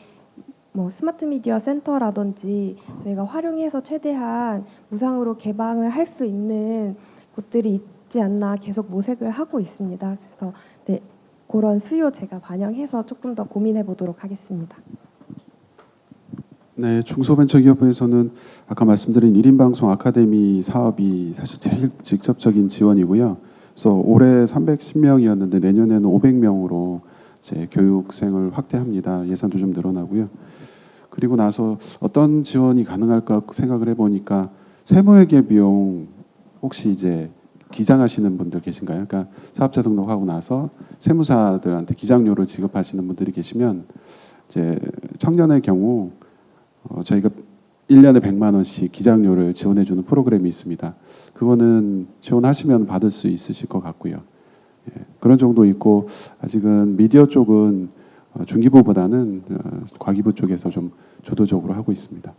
Speaker 5: 뭐 스마트 미디어 센터라든지 저희가 활용해서 최대한 무상으로 개방을 할 수 있는 곳들이 있지 않나 계속 모색을 하고 있습니다. 그래서 네, 그런 수요 제가 반영해서 조금 더 고민해 보도록 하겠습니다.
Speaker 6: 네, 중소벤처기업부에서는 아까 말씀드린 1인 방송 아카데미 사업이 사실 제일 직접적인 지원이고요. 그래서 올해 310명이었는데 내년에는 500명으로 이제 교육생을 확대합니다. 예산도 좀 늘어나고요. 그리고 나서 어떤 지원이 가능할까 생각을 해보니까 세무회계 비용 혹시 이제 기장하시는 분들 계신가요? 그러니까 사업자 등록하고 나서 세무사들한테 기장료를 지급하시는 분들이 계시면 이제 청년의 경우 저희가 1년에 100만 원씩 기장료를 지원해주는 프로그램이 있습니다. 그거는 지원하시면 받을 수 있으실 것 같고요. 예, 그런 정도 있고, 아직은 미디어 쪽은 중기부보다는 과기부 쪽에서 좀 주도적으로 하고 있습니다.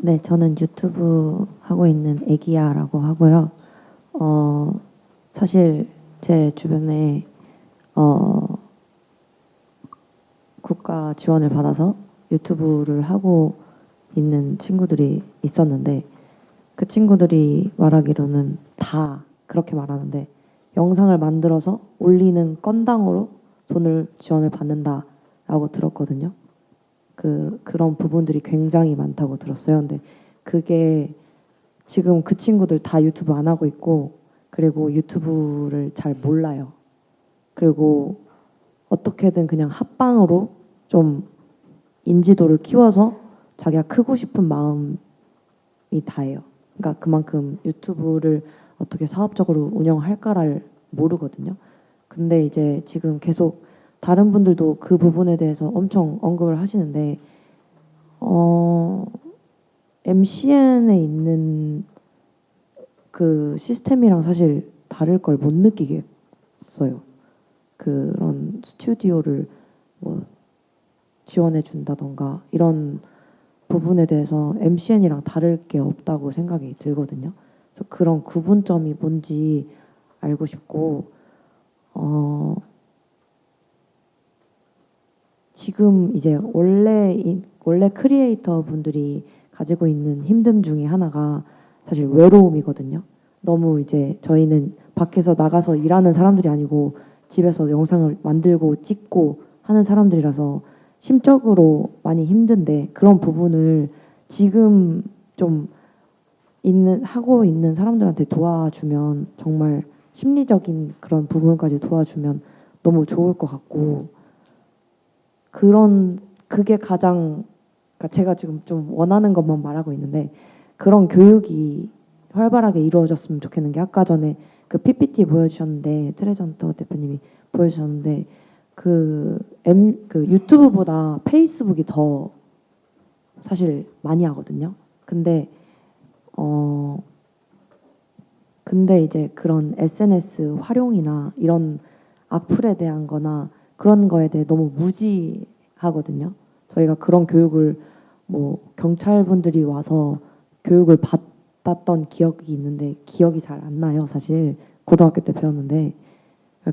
Speaker 14: 네, 저는 유튜브 하고 있는 애기야라고 하고요. 사실 제 주변에 국가 지원을 받아서 유튜브를 하고 있는 친구들이 있었는데, 그 친구들이 말하기로는 다 그렇게 말하는데, 영상을 만들어서 올리는 건당으로 돈을 지원을 받는다라고 들었거든요. 그런 부분들이 굉장히 많다고 들었어요. 근데 그게 지금 그 친구들 다 유튜브 안 하고 있고, 그리고 유튜브를 잘 몰라요. 그리고 어떻게든 그냥 합방으로 좀 인지도를 키워서 자기가 크고 싶은 마음이 다예요. 그러니까 그만큼 유튜브를 어떻게 사업적으로 운영할까를 모르거든요. 근데 이제 지금 계속 다른 분들도 그 부분에 대해서 엄청 언급을 하시는데, MCN에 있는 그 시스템이랑 사실 다를 걸 못 느끼겠어요. 그런 스튜디오를 뭐 지원해 준다던가 이런 부분에 대해서 MCN이랑 다를 게 없다고 생각이 들거든요. 그래서 그런 구분점이 뭔지 알고 싶고, 지금 이제 원래 크리에이터 분들이 가지고 있는 힘듦 중에 하나가 사실 외로움이거든요. 너무 이제 저희는 밖에서 나가서 일하는 사람들이 아니고 집에서 영상을 만들고 찍고 하는 사람들이라서 심적으로 많이 힘든데, 그런 부분을 지금 좀 하고 있는 사람들한테 도와주면, 정말 심리적인 그런 부분까지 도와주면 너무 좋을 것 같고, 그게 가장 그러니까 제가 지금 좀 원하는 것만 말하고 있는데 그런 교육이 활발하게 이루어졌으면 좋겠는 게 아까 전에 그 PPT 보여주셨는데 트레전터 대표님이 보여주셨는데 그 유튜브보다 페이스북이 더 사실 많이 하거든요. 근데 이제 그런 SNS 활용이나 이런 악플에 대한 거나 그런 거에 대해 너무 무지하거든요. 저희가 그런 교육을 뭐 경찰분들이 와서 교육을 받았던 기억이 있는데 기억이 잘 안 나요. 사실 고등학교 때 배웠는데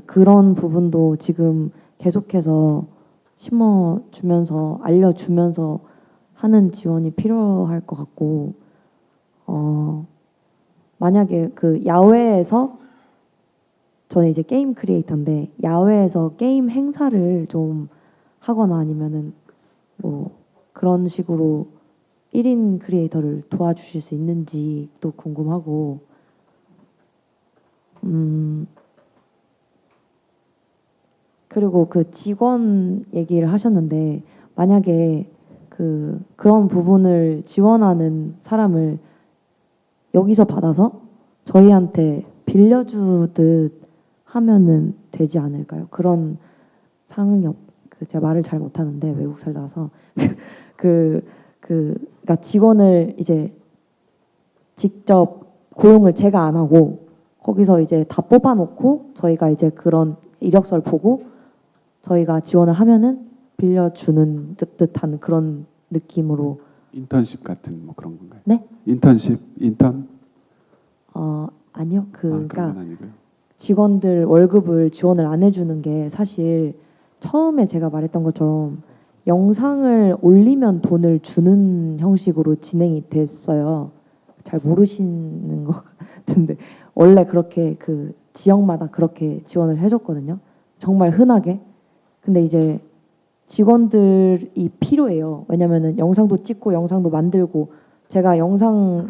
Speaker 14: 그런 부분도 지금 계속해서 심어주면서 알려주면서 하는 지원이 필요할 것 같고 만약에 그 야외에서 저는 이제 게임 크리에이터인데 야외에서 게임 행사를 좀 하거나 아니면은 뭐 그런 식으로 1인 크리에이터를 도와주실 수 있는지도 궁금하고 그리고 그 직원 얘기를 하셨는데 만약에 그런 부분을 지원하는 사람을 여기서 받아서 저희한테 빌려주듯 하면은 되지 않을까요? 그런 상황이 제가 말을 잘 못하는데 외국 살다 와서 그러니까 직원을 이제 직접 고용을 제가 안 하고 거기서 이제 다 뽑아놓고 저희가 이제 그런 이력서를 보고 저희가 지원을 하면은 빌려주는 듯한 그런 느낌으로
Speaker 6: 인턴십 같은 뭐 그런 건가요?
Speaker 14: 네?
Speaker 6: 인턴십 인턴?
Speaker 14: 아니요.
Speaker 6: 그런
Speaker 14: 그러니까
Speaker 6: 건 아니고요.
Speaker 14: 직원들 월급을 지원을 안 해주는 게 사실 처음에 제가 말했던 것처럼 영상을 올리면 돈을 주는 형식으로 진행이 됐어요. 잘 모르시는 것 같은데 원래 그렇게 그 지역마다 그렇게 지원을 해줬거든요. 정말 흔하게. 근데 이제 직원들이 필요해요. 왜냐면은 영상도 찍고 영상도 만들고 제가 영상을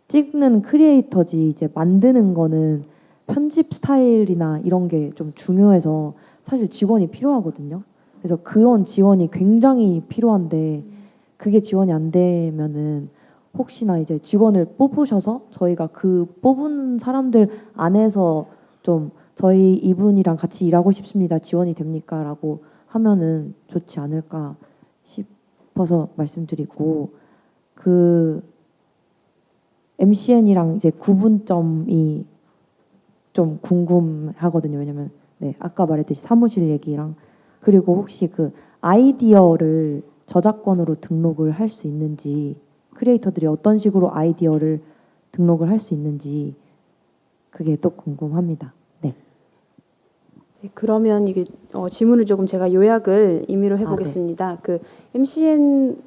Speaker 14: 찍는 크리에이터지 이제 만드는 거는 편집 스타일이나 이런 게 좀 중요해서 사실 지원이 필요하거든요. 그래서 그런 지원이 굉장히 필요한데 그게 지원이 안 되면은 혹시나 이제 직원을 뽑으셔서 저희가 그 뽑은 사람들 안에서 좀 저희 이분이랑 같이 일하고 싶습니다. 지원이 됩니까? 라고 하면은 좋지 않을까 싶어서 말씀드리고 그 MCN이랑 이제 구분점이 좀 궁금하거든요. 왜냐면 네, 아까 말했듯이 사무실 얘기랑 그리고 혹시 그 아이디어를 저작권으로 등록을 할 수 있는지 크리에이터들이 어떤 식으로 아이디어를 등록을 할 수 있는지 그게 또 궁금합니다. 네.
Speaker 1: 네, 그러면 이게 질문을 조금 제가 요약을 임의로 해보겠습니다. 그 MCN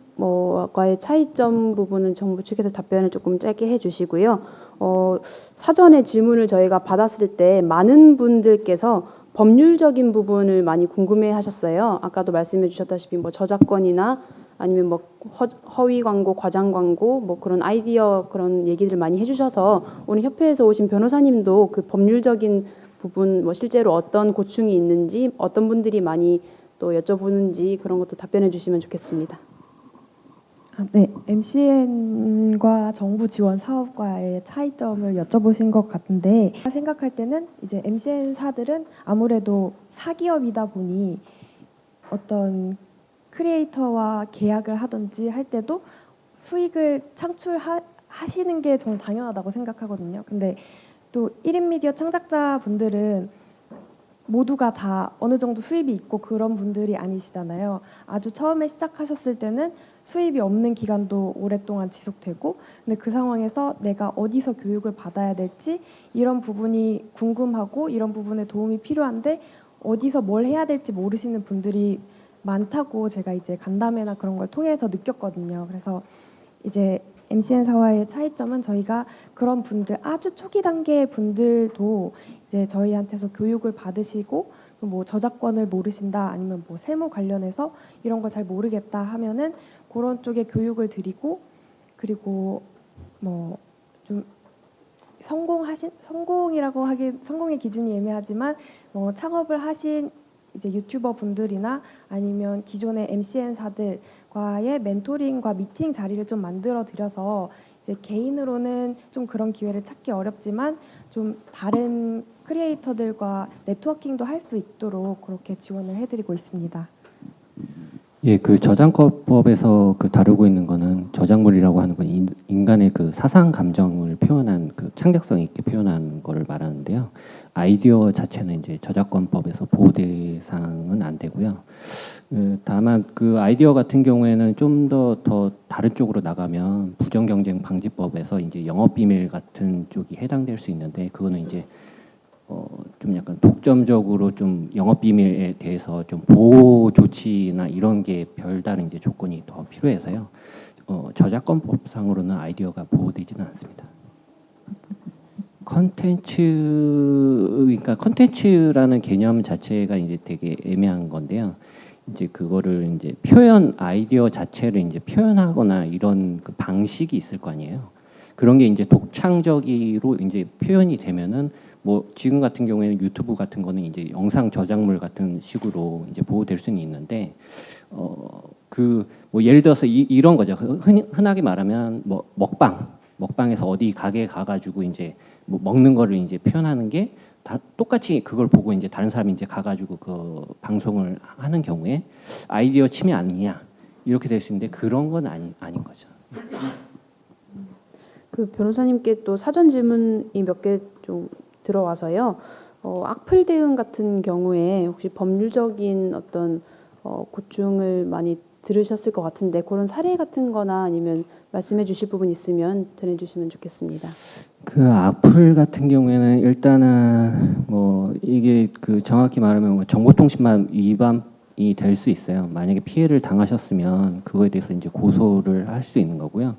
Speaker 1: 과의 차이점 부분은 정부 측에서 답변을 조금 짧게 해주시고요. 사전에 질문을 저희가 받았을 때 많은 분들께서 법률적인 부분을 많이 궁금해하셨어요. 아까도 말씀해주셨다시피 뭐 저작권이나 아니면 뭐 허위 광고, 과장 광고, 뭐 그런 아이디어 그런 얘기들을 많이 해주셔서 오늘 협회에서 오신 변호사님도 그 법률적인 부분, 뭐 실제로 어떤 고충이 있는지, 어떤 분들이 많이 또 여쭤보는지 그런 것도 답변해 주시면 좋겠습니다.
Speaker 5: 네, MCN과 정부 지원 사업과의 차이점을 여쭤보신 것 같은데 생각할 때는 이제 MCN사들은 아무래도 사기업이다 보니 어떤 크리에이터와 계약을 하든지 할 때도 수익을 창출하시는 게 저는 당연하다고 생각하거든요. 근데 또 1인 미디어 창작자분들은 모두가 다 어느 정도 수입이 있고 그런 분들이 아니시잖아요. 아주 처음에 시작하셨을 때는 수입이 없는 기간도 오랫동안 지속되고 근데 그 상황에서 내가 어디서 교육을 받아야 될지 이런 부분이 궁금하고 이런 부분에 도움이 필요한데 어디서 뭘 해야 될지 모르시는 분들이 많다고 제가 이제 간담회나 그런 걸 통해서 느꼈거든요. 그래서 이제 MCN사와의 차이점은 저희가 그런 분들 아주 초기 단계의 분들도 이제 저희한테서 교육을 받으시고 뭐 저작권을 모르신다 아니면 뭐 세무 관련해서 이런 걸 잘 모르겠다 하면은 그런 쪽에 교육을 드리고 그리고 뭐 좀 성공이라고 하기 성공의 기준이 애매하지만 뭐 창업을 하신 이제 유튜버 분들이나 아니면 기존의 MCN사들과의 멘토링과 미팅 자리를 좀 만들어 드려서 이제 개인으로는 좀 그런 기회를 찾기 어렵지만 좀 다른 크리에이터들과 네트워킹도 할 수 있도록 그렇게 지원을 해드리고 있습니다.
Speaker 4: 예, 그 저작권법에서 그 다루고 있는 거는 저작물이라고 하는 건 인간의 그 사상 감정을 표현한 그 창작성 있게 표현한 거를 말하는데요. 아이디어 자체는 이제 저작권법에서 보호 대상은 안 되고요. 다만 그 아이디어 같은 경우에는 좀 더 다른 쪽으로 나가면 부정경쟁 방지법에서 이제 영업 비밀 같은 쪽이 해당될 수 있는데 그거는 이제 좀 약간 독점적으로 좀 영업 비밀에 대해서 좀 보호 조치나 이런 게 별다른 이제 조건이 더 필요해서요. 저작권법상으로는 아이디어가 보호되지는 않습니다. 그러니까 컨텐츠라는 개념 자체가 이제 되게 애매한 건데요. 이제 그거를 이제 아이디어 자체를 이제 표현하거나 이런 그 방식이 있을 거 아니에요. 그런 게 이제 독창적으로 이제 표현이 되면은 뭐 지금 같은 경우에는 유튜브 같은 거는 이제 영상 저작물 같은 식으로 이제 보호될 수는 있는데 그 뭐 예를 들어서 이런 거죠. 흔하게 말하면 뭐 먹방에서 어디 가게에 가가지고 이제 뭐 먹는 거를 이제 표현하는 게 똑같이 그걸 보고 이제 다른 사람이 이제 가가지고 그 방송을 하는 경우에 아이디어 침해 아니냐 이렇게 될 수 있는데 그런 건 아닌 거죠.
Speaker 1: 그 변호사님께 또 사전 질문이 몇 개 좀 들어와서요. 악플 대응 같은 경우에 혹시 법률적인 어떤 고충을 많이 들으셨을 것 같은데 그런 사례 같은 거나 아니면 말씀해 주실 부분 있으면 전해주시면 좋겠습니다.
Speaker 4: 그 악플 같은 경우에는 일단은 뭐 이게 그 정확히 말하면 뭐 정보통신망 위반이 될 수 있어요. 만약에 피해를 당하셨으면 그거에 대해서 이제 고소를 할 수 있는 거고요.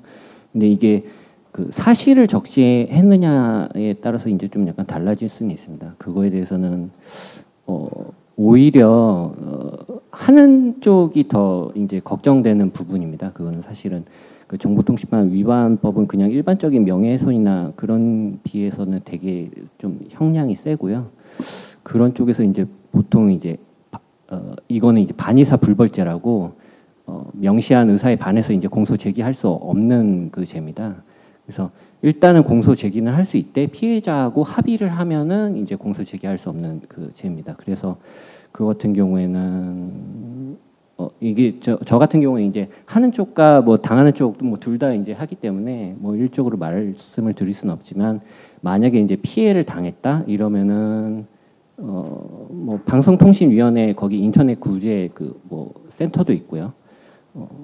Speaker 4: 근데 이게 그 사실을 적시했느냐에 따라서 이제 좀 약간 달라질 수는 있습니다. 그거에 대해서는 오히려 하는 쪽이 더 이제 걱정되는 부분입니다. 그거는 사실은 그 정보통신망 위반법은 그냥 일반적인 명예훼손이나 그런 비해서는 되게 좀 형량이 세고요. 그런 쪽에서 이제 보통 이제 이거는 이제 반의사 불벌죄라고 명시한 의사에 반해서 이제 공소 제기할 수 없는 그 죄입니다. 그래서 일단은 공소 제기는 할 수 있대 피해자하고 합의를 하면은 이제 공소 제기할 수 없는 그 죄입니다. 그래서 그 같은 경우에는 이게 저 같은 경우에 이제 하는 쪽과 뭐 당하는 쪽도 뭐 둘 다 이제 하기 때문에 뭐 일적으로 말씀을 드릴 수는 없지만 만약에 이제 피해를 당했다 이러면은 뭐 방송통신위원회 거기 인터넷 구제 그 뭐 센터도 있고요.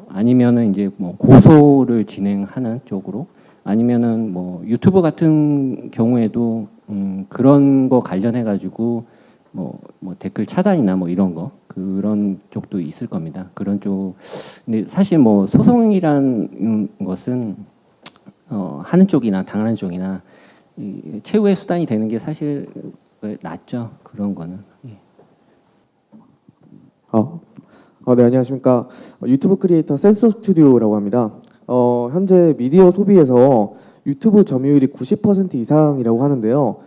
Speaker 4: 아니면은 이제 뭐 고소를 진행하는 쪽으로 아니면은 뭐 유튜브 같은 경우에도 그런 거 관련해 가지고 뭐 댓글 차단이나 뭐 이런 거 그런 쪽도 있을 겁니다. 그런 쪽 근데 사실 뭐 소송이란 것은 하는 쪽이나 당하는 쪽이나 최후의 수단이 되는 게 사실 낫죠. 그런 거는. 예.
Speaker 15: 네, 안녕하십니까. 유튜브 크리에이터 센서 스튜디오라고 합니다. 현재 미디어 소비에서 유튜브 점유율이 90% 이상이라고 하는데요.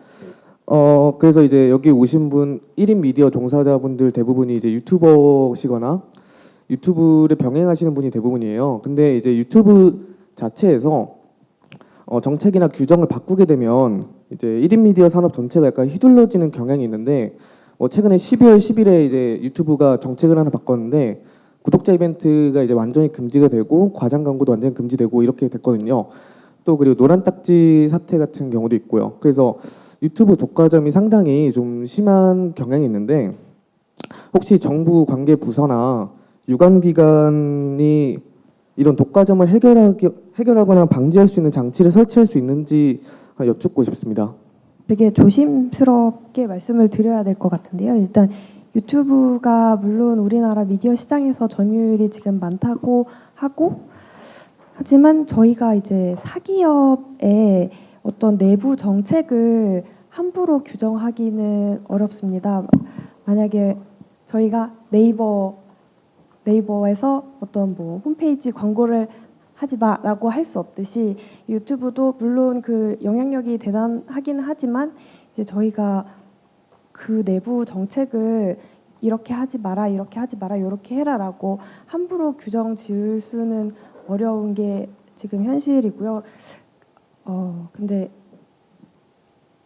Speaker 15: 그래서 이제 여기 오신 분 1인 미디어 종사자분들 대부분이 이제 유튜버시거나 유튜브를 병행하시는 분이 대부분이에요. 근데 이제 유튜브 자체에서 정책이나 규정을 바꾸게 되면 이제 1인 미디어 산업 전체가 약간 휘둘러지는 경향이 있는데 최근에 12월 10일에 이제 유튜브가 정책을 하나 바꿨는데 구독자 이벤트가 이제 완전히 금지가 되고 과장 광고도 완전히 금지되고 이렇게 됐거든요. 또 그리고 노란 딱지 사태 같은 경우도 있고요. 그래서 유튜브 독과점이 상당히 좀 심한 경향이 있는데 혹시 정부 관계 부서나 유관기관이 이런 독과점을 해결하거나 방지할 수 있는 장치를 설치할 수 있는지 여쭙고 싶습니다.
Speaker 5: 되게 조심스럽게 말씀을 드려야 될 것 같은데요. 일단 유튜브가 물론 우리나라 미디어 시장에서 점유율이 지금 많다고 하고 하지만 저희가 이제 사기업의 어떤 내부 정책을 함부로 규정하기는 어렵습니다. 만약에 저희가 네이버에서 어떤 뭐 홈페이지 광고를 하지 마라고 할 수 없듯이 유튜브도 물론 그 영향력이 대단하긴 하지만 이제 저희가 그 내부 정책을 이렇게 하지 마라, 이렇게 하지 마라, 이렇게 해라라고 함부로 규정 지을 수는 어려운 게 지금 현실이고요. 근데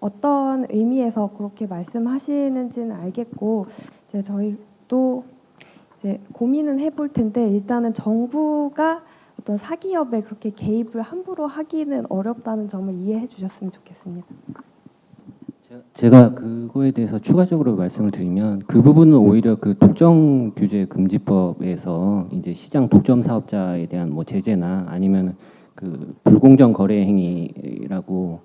Speaker 5: 어떤 의미에서 그렇게 말씀하시는지는 알겠고 이제 저희도 이제 고민은 해볼 텐데 일단은 정부가 어떤 사기업에 그렇게 개입을 함부로 하기는 어렵다는 점을 이해해 주셨으면 좋겠습니다.
Speaker 4: 제가 그거에 대해서 추가적으로 말씀을 드리면 그 부분은 오히려 그 독점 규제 금지법에서 이제 시장 독점 사업자에 대한 뭐 제재나 아니면 그 불공정 거래 행위라고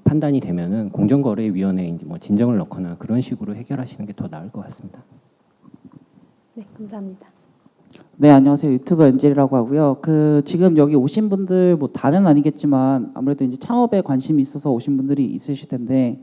Speaker 4: 판단이 되면은 공정거래위원회에 이제 뭐 진정을 넣거나 그런 식으로 해결하시는 게 더 나을 것 같습니다.
Speaker 1: 네, 감사합니다.
Speaker 16: 네, 안녕하세요. 유튜버 엔젤이라고 하고요. 지금 여기 오신 분들 뭐 다는 아니겠지만 아무래도 이제 창업에 관심이 있어서 오신 분들이 있으실 텐데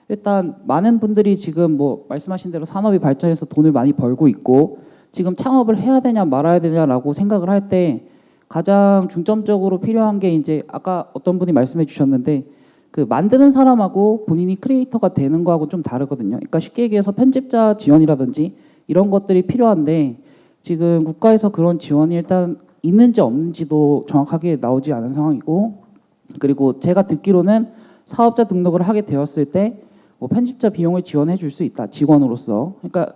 Speaker 16: 일단 많은 분들이 지금 뭐 말씀하신 대로 산업이 발전해서 돈을 많이 벌고 있고 지금 창업을 해야 되냐 말아야 되냐라고 생각을 할 때 가장 중점적으로 필요한 게 이제 아까 어떤 분이 말씀해 주셨는데 그 만드는 사람하고 본인이 크리에이터가 되는 거하고 좀 다르거든요. 그러니까 쉽게 얘기해서 편집자 지원이라든지 이런 것들이 필요한데 지금 국가에서 그런 지원이 일단 있는지 없는지도 정확하게 나오지 않은 상황이고 그리고 제가 듣기로는 사업자 등록을 하게 되었을 때 뭐 편집자 비용을 지원해 줄 수 있다. 직원으로서. 그러니까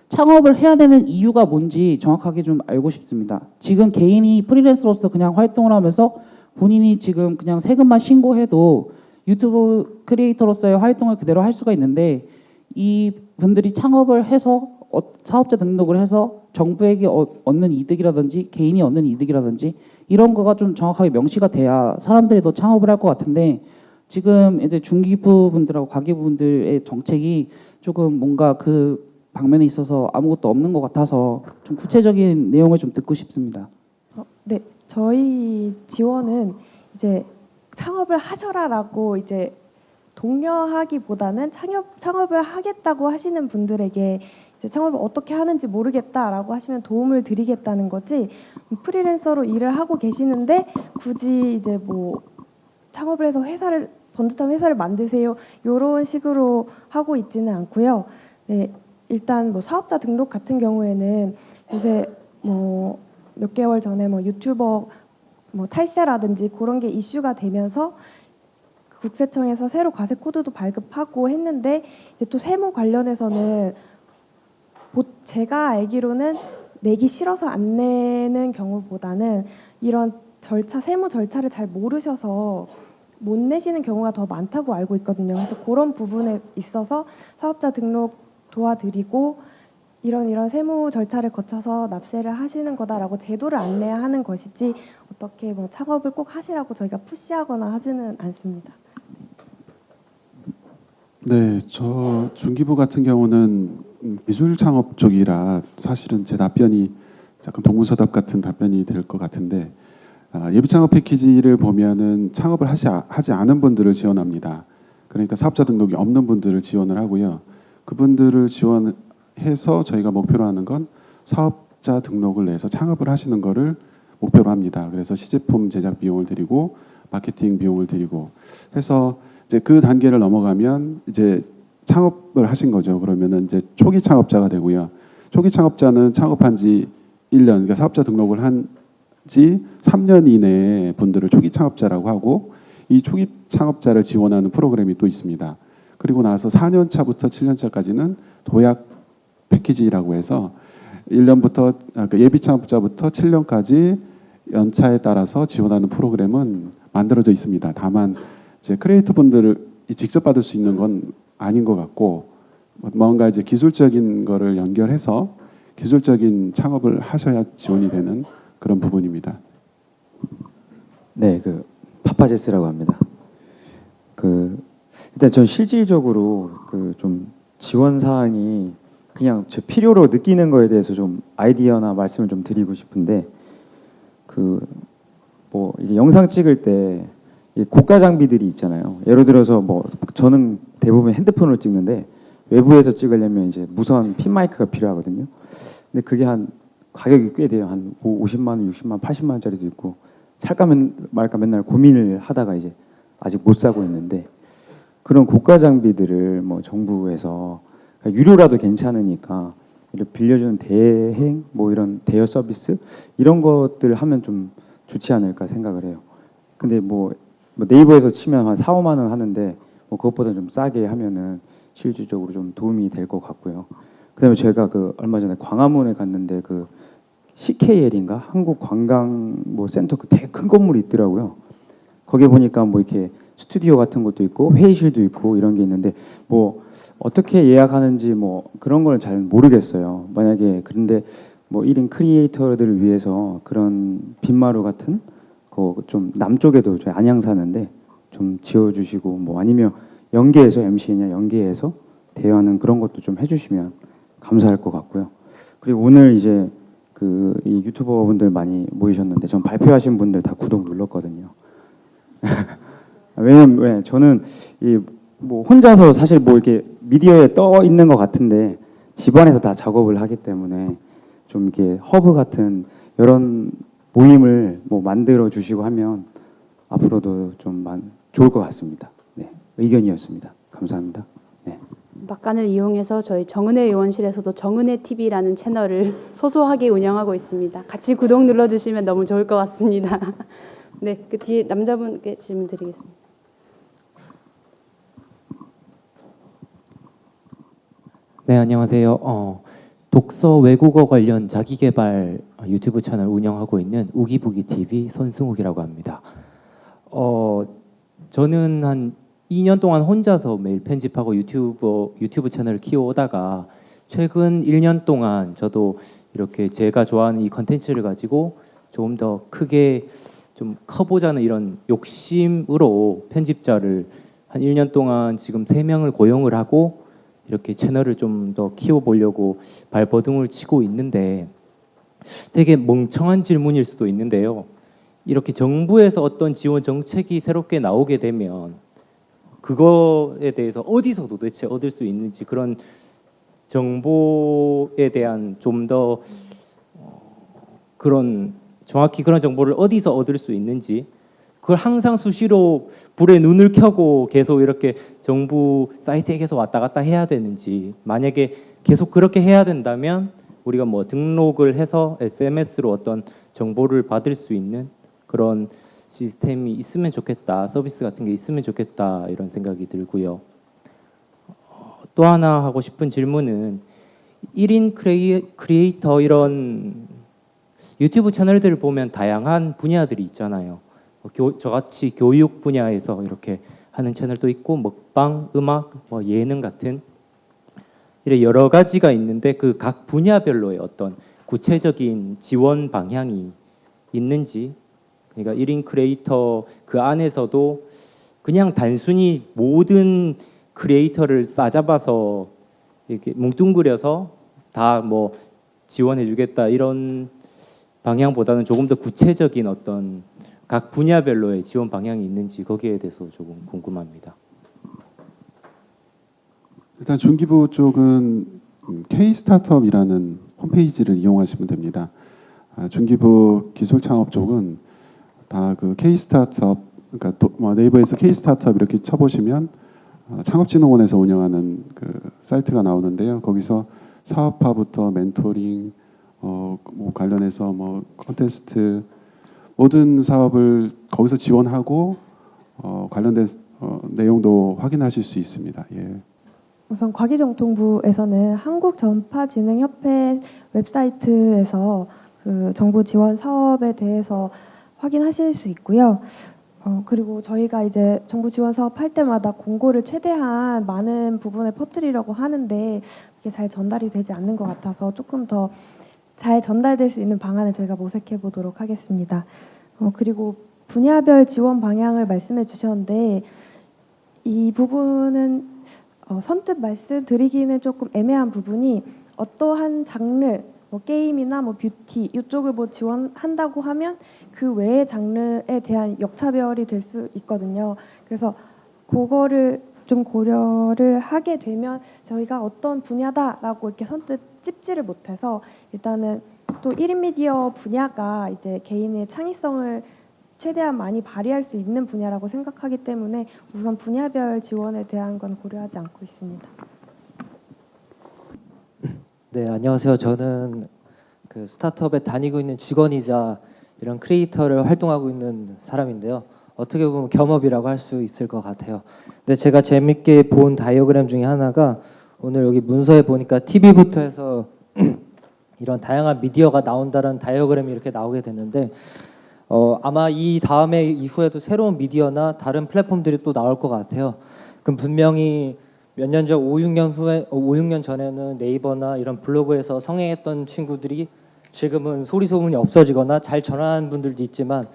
Speaker 16: 창업을 해야 되는 이유가 뭔지 정확하게 좀 알고 싶습니다. 지금 개인이 프리랜서로서 그냥 활동을 하면서 본인이 지금 그냥 세금만 신고해도 유튜브 크리에이터로서의 활동을 그대로 할 수가 있는데 이 분들이 창업을 해서 사업자 등록을 해서 정부에게 얻는 이득이라든지 개인이 얻는 이득이라든지 이런 거가 좀 정확하게 명시가 돼야 사람들이 더 창업을 할 것 같은데 지금 이제 중기부분들하고 가계부분들의 정책이 조금 뭔가 그 방면에 있어서 아무것도 없는 것 같아서 좀 구체적인 내용을 좀 듣고 싶습니다.
Speaker 5: 네, 저희 지원은 이제 창업을 하셔라라고 이제 독려하기보다는 창업을 하겠다고 하시는 분들에게 이제 창업을 어떻게 하는지 모르겠다라고 하시면 도움을 드리겠다는 거지 프리랜서로 일을 하고 계시는데 굳이 이제 뭐 창업을 해서 번듯한 회사를 만드세요 이런 식으로 하고 있지는 않고요. 네, 일단 뭐 사업자 등록 같은 경우에는 요새 뭐 몇 개월 전에 뭐 유튜버 뭐 탈세라든지 그런 게 이슈가 되면서 국세청에서 새로 과세 코드도 발급하고 했는데 이제 또 세무 관련해서는 제가 알기로는 내기 싫어서 안 내는 경우보다는 이런 세무 절차를 잘 모르셔서 못 내시는 경우가 더 많다고 알고 있거든요. 그래서 그런 부분에 있어서 사업자 등록 도와드리고 이런 세무 절차를 거쳐서 납세를 하시는 거다라고 제도를 안내하는 것이지 어떻게 뭐 창업을 꼭 하시라고 저희가 푸시하거나 하지는 않습니다.
Speaker 6: 네, 저 중기부 같은 경우는 미술 창업 쪽이라 사실은 제 답변이 약간 동문서답 같은 답변이 될 것 같은데 예비 창업 패키지를 보면은 창업을 하지 않은 분들을 지원합니다. 그러니까 사업자 등록이 없는 분들을 지원을 하고요. 그분들을 지원해서 저희가 목표로 하는 건 사업자 등록을 내서 창업을 하시는 거를 목표로 합니다. 그래서 시제품 제작 비용을 드리고 마케팅 비용을 드리고 해서 이제 그 단계를 넘어가면 이제 창업을 하신 거죠. 그러면은 이제 초기 창업자가 되고요. 초기 창업자는 창업한 지 1년, 그러니까 사업자 등록을 한 지 3년 이내의 분들을 초기 창업자라고 하고 이 초기 창업자를 지원하는 프로그램이 또 있습니다. 그리고 나서 4년 차부터 7년 차까지는 도약 패키지라고 해서 1년부터 그러니까 예비 창업자부터 7년까지 연차에 따라서 지원하는 프로그램은 만들어져 있습니다. 다만 이제 크리에이터 분들이 직접 받을 수 있는 건 아닌 것 같고 뭔가 이제 기술적인 거를 연결해서 기술적인 창업을 하셔야 지원이 되는 그런 부분입니다.
Speaker 7: 네, 파파제스라고 합니다. 일단 전 실질적으로 좀 지원 사항이 그냥 제 필요로 느끼는 거에 대해서 좀 아이디어나 말씀을 좀 드리고 싶은데 뭐 이게 영상 찍을 때 고가 장비들이 있잖아요. 예를 들어서 뭐 저는 대부분 핸드폰으로 찍는데 외부에서 찍으려면 이제 무선 핀 마이크가 필요하거든요. 근데 그게 가격이 꽤 돼요. 한 50만 원, 60만 원, 80만 원짜리도 있고 살까 말까 맨날 고민을 하다가 이제 아직 못 사고 있는데 그런 고가 장비들을 뭐 정부에서 유료라도 괜찮으니까 이렇게 빌려주는 대행 뭐 이런 대여 서비스 이런 것들을 하면 좀 좋지 않을까 생각을 해요. 근데 뭐 네이버에서 치면 한 4, 5만 원 하는데 뭐 그것보다 좀 싸게 하면은 실질적으로 좀 도움이 될 것 같고요. 그다음에 제가 그 얼마 전에 광화문에 갔는데 그 CKL인가 한국 관광 뭐 센터 그 되게 큰 건물이 있더라고요. 거기 보니까 뭐 이렇게 스튜디오 같은 것도 있고 회의실도 있고 이런 게 있는데 뭐 어떻게 예약하는지 뭐 그런 걸 잘 모르겠어요. 만약에 그런데 뭐 1인 크리에이터들을 위해서 그런 빈마루 같은 거 좀 남쪽에도 저희 안양 사는데 좀 지어주시고 뭐 아니면 연계해서 MC냐 연계해서 대여하는 그런 것도 좀 해주시면 감사할 것 같고요. 그리고 오늘 이제 그 이 유튜버분들 많이 모이셨는데 전 발표하신 분들 다 구독 눌렀거든요. 왜냐면 왜 저는 이 뭐 혼자서 사실 뭐 이렇게 미디어에 떠 있는 것 같은데 집안에서 다 작업을 하기 때문에 좀 이렇게 허브 같은 이런 모임을 뭐 만들어 주시고 하면 앞으로도 좀 좋을 것 같습니다. 네, 의견이었습니다. 감사합니다. 네.
Speaker 1: 막간을 이용해서 저희 정은혜 의원실에서도 정은혜 TV라는 채널을 소소하게 운영하고 있습니다. 같이 구독 눌러주시면 너무 좋을 것 같습니다. 네, 그 뒤에 남자분께 질문 드리겠습니다.
Speaker 17: 네, 안녕하세요. 독서 외국어 관련 자기계발 유튜브 채널 운영하고 있는 우기부기 TV 손승욱이라고 합니다. 저는 한 2년 동안 혼자서 매일 편집하고 유튜브 채널을 키워오다가 최근 1년 동안 저도 이렇게 제가 좋아하는 이 컨텐츠를 가지고 조금 더 크게 좀 커보자는 이런 욕심으로 편집자를 한 1년 동안 지금 3명을 고용을 하고 이렇게 채널을 좀 더 키워보려고 발버둥을 치고 있는데 되게 멍청한 질문일 수도 있는데요. 이렇게 정부에서 어떤 지원 정책이 새롭게 나오게 되면 그거에 대해서 어디서 도대체 얻을 수 있는지 그런 정보에 대한 좀 더 그런 정확히 그런 정보를 어디서 얻을 수 있는지 그걸 항상 수시로 불에 눈을 켜고 계속 이렇게 정부 사이트에 계속 왔다 갔다 해야 되는지 만약에 계속 그렇게 해야 된다면 우리가 뭐 등록을 해서 SMS로 어떤 정보를 받을 수 있는 그런 시스템이 있으면 좋겠다, 서비스 같은 게 있으면 좋겠다 이런 생각이 들고요. 또 하나 하고 싶은 질문은 1인 크리에이터 이런 유튜브 채널들을 보면 다양한 분야들이 있잖아요. 저같이 교육 분야에서 이렇게 하는 채널도 있고 먹방, 음악, 뭐 예능 같은 이런 여러 가지가 있는데 그 각 분야별로의 어떤 구체적인 지원 방향이 있는지 그러니까 1인 크리에이터 그 안에서도 그냥 단순히 모든 크리에이터를 싸잡아서 이렇게 뭉뚱그려서 다 뭐 지원해주겠다 이런 방향보다는 조금 더 구체적인 어떤 각 분야별로의 지원 방향이 있는지 거기에 대해서 조금 궁금합니다.
Speaker 6: 일단 중기부 쪽은 K-스타트업이라는 홈페이지를 이용하시면 됩니다. 중기부 기술창업 쪽은 다 그 K-스타트업 그러니까 네이버에서 K-스타트업 이렇게 쳐보시면 창업진흥원에서 운영하는 그 사이트가 나오는데요. 거기서 사업화부터 멘토링, 뭐 관련해서 뭐 콘테스트 모든 사업을 거기서 지원하고 관련된 내용도 확인하실 수 있습니다. 예.
Speaker 5: 우선 과기정통부에서는 한국전파진흥협회 웹사이트에서 그 정부 지원 사업에 대해서 확인하실 수 있고요. 그리고 저희가 이제 정부 지원 사업 할 때마다 공고를 최대한 많은 부분에 퍼뜨리려고 하는데 그게 잘 전달이 되지 않는 것 같아서 조금 더 잘 전달될 수 있는 방안을 저희가 모색해 보도록 하겠습니다. 그리고 분야별 지원 방향을 말씀해 주셨는데 이 부분은 선뜻 말씀드리기는 조금 애매한 부분이 어떠한 장르, 뭐 게임이나 뭐 뷰티 이쪽을 뭐 지원한다고 하면 그 외의 장르에 대한 역차별이 될 수 있거든요. 그래서 그거를 좀 고려를 하게 되면 저희가 어떤 분야다라고 이렇게 선뜻 찝지를 못해서 일단은 또 1인 미디어 분야가 이제 개인의 창의성을 최대한 많이 발휘할 수 있는 분야라고 생각하기 때문에 우선 분야별 지원에 대한 건 고려하지 않고 있습니다.
Speaker 18: 네, 안녕하세요. 저는 그 스타트업에 다니고 있는 직원이자 이런 크리에이터를 활동하고 있는 사람인데요. 어떻게 보면 겸업이라고 할 수 있을 것 같아요. 근데 제가 재밌게 본 다이어그램 중에 하나가 오늘 여기 문서에 보니까 TV부터 해서 이런 다양한 미디어가 나온다는 다이어그램이 이렇게 나오게 됐는데 아마 이 다음에 이후에도 새로운 미디어나 다른 플랫폼들이 또 나올 것 같아요. 그럼 분명히 몇 년 전, 5, 6년 전에는 네이버나 이런 블로그에서 성행했던 친구들이 지금은 소리 소문이 없어지거나 잘 전환한 분들도 있지만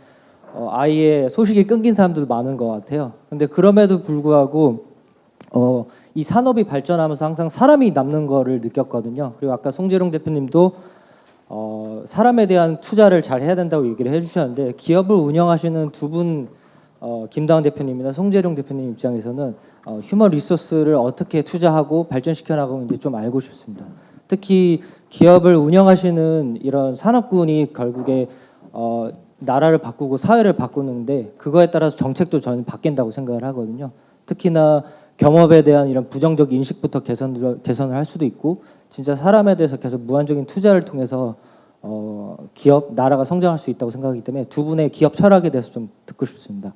Speaker 18: 아예 소식이 끊긴 사람들도 많은 것 같아요. 근데 그럼에도 불구하고 이 산업이 발전하면서 항상 사람이 남는 거를 느꼈거든요. 그리고 아까 송재룡 대표님도 사람에 대한 투자를 잘 해야 된다고 얘기를 해주셨는데 기업을 운영하시는 두 분 김다운 대표님이나 송재룡 대표님 입장에서는 휴먼 리소스를 어떻게 투자하고 발전시켜 나가는지 좀 알고 싶습니다. 특히 기업을 운영하시는 이런 산업군이 결국에 나라를 바꾸고 사회를 바꾸는데 그거에 따라서 정책도 저는 바뀐다고 생각을 하거든요. 특히나 겸업에 대한 이런 부정적 인식부터 개선을 할 수도 있고 진짜 사람에 대해서 계속 무한적인 투자를 통해서 기업, 나라가 성장할 수 있다고 생각하기 때문에 두 분의 기업 철학에 대해서 좀 듣고 싶습니다.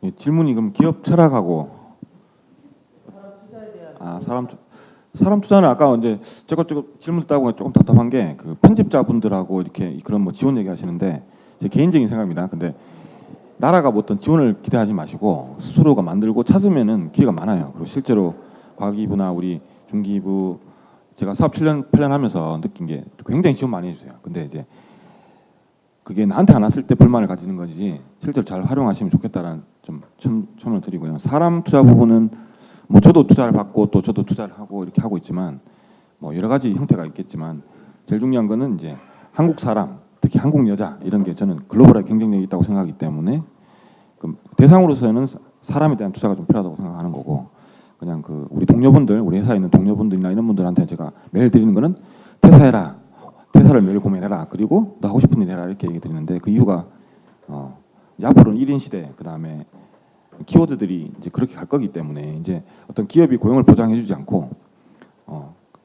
Speaker 2: 예, 질문이 그럼 기업 철학하고 사람 투자는 아까 이제 저것 질문 듣다고 조금 답답한 게 그 편집자분들하고 이렇게 그런 뭐 지원 얘기하시는데 제 개인적인 생각입니다. 근데 나라가 뭐 어떤 지원을 기대하지 마시고 스스로가 만들고 찾으면은 기회가 많아요. 그리고 실제로 과기부나 우리 중기부 제가 사업 7년 8년 하면서 느낀 게 굉장히 지원 많이 해주세요. 근데 이제 그게 나한테 안 왔을 때 불만을 가지는 거지 실제로 잘 활용하시면 좋겠다라는 좀 첨언을 드리고요. 사람 투자 부분은 뭐 저도 투자를 받고 또 저도 투자를 하고 이렇게 하고 있지만 뭐 여러 가지 형태가 있겠지만 제일 중요한 거는 이제 한국 사람 특히 한국 여자 이런 게 저는 글로벌하게 경쟁력이 있다고 생각하기 때문에 그 대상으로서는 사람에 대한 투자가 좀 필요하다고 생각하는 거고 그냥 그 우리 동료분들 우리 회사에 있는 동료분들이나 이런 분들한테 제가 매일 드리는 거는 퇴사해라 퇴사를 매일 고민해라 그리고 너 하고 싶은 일 해라 이렇게 얘기 드리는데 그 이유가 이제 앞으로는 1인 시대 그 다음에 키워드들이 이제 그렇게 갈 거기 때문에 이제 어떤 기업이 고용을 보장해주지 않고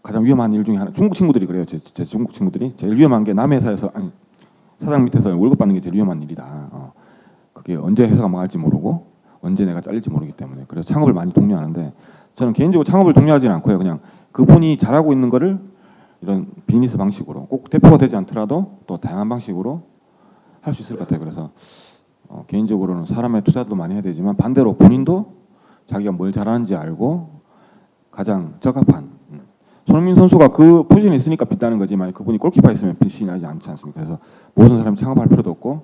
Speaker 2: 가장 위험한 일 중에 하나 중국 친구들이 그래요. 제 중국 친구들이 제일 위험한 게 남의 회사에서 아니 사장 밑에서 월급 받는 게 제일 위험한 일이다. 그게 언제 회사가 망할지 모르고 언제 내가 잘릴지 모르기 때문에 그래서 창업을 많이 독려하는데 저는 개인적으로 창업을 독려하지는 않고요. 그냥 그분이 잘하고 있는 거를 이런 비즈니스 방식으로 꼭 대표가 되지 않더라도 또 다양한 방식으로 할 수 있을 것 같아요. 그래서 개인적으로는 사람의 투자도 많이 해야 되지만 반대로 본인도 자기가 뭘 잘하는지 알고 가장 적합한 손흥민 선수가 그 포지션에 있으니까 빛나는 거지만 그분이 골키퍼 있으면 빛이 나지 않지 않습니까? 그래서 모든 사람이 창업할 필요도 없고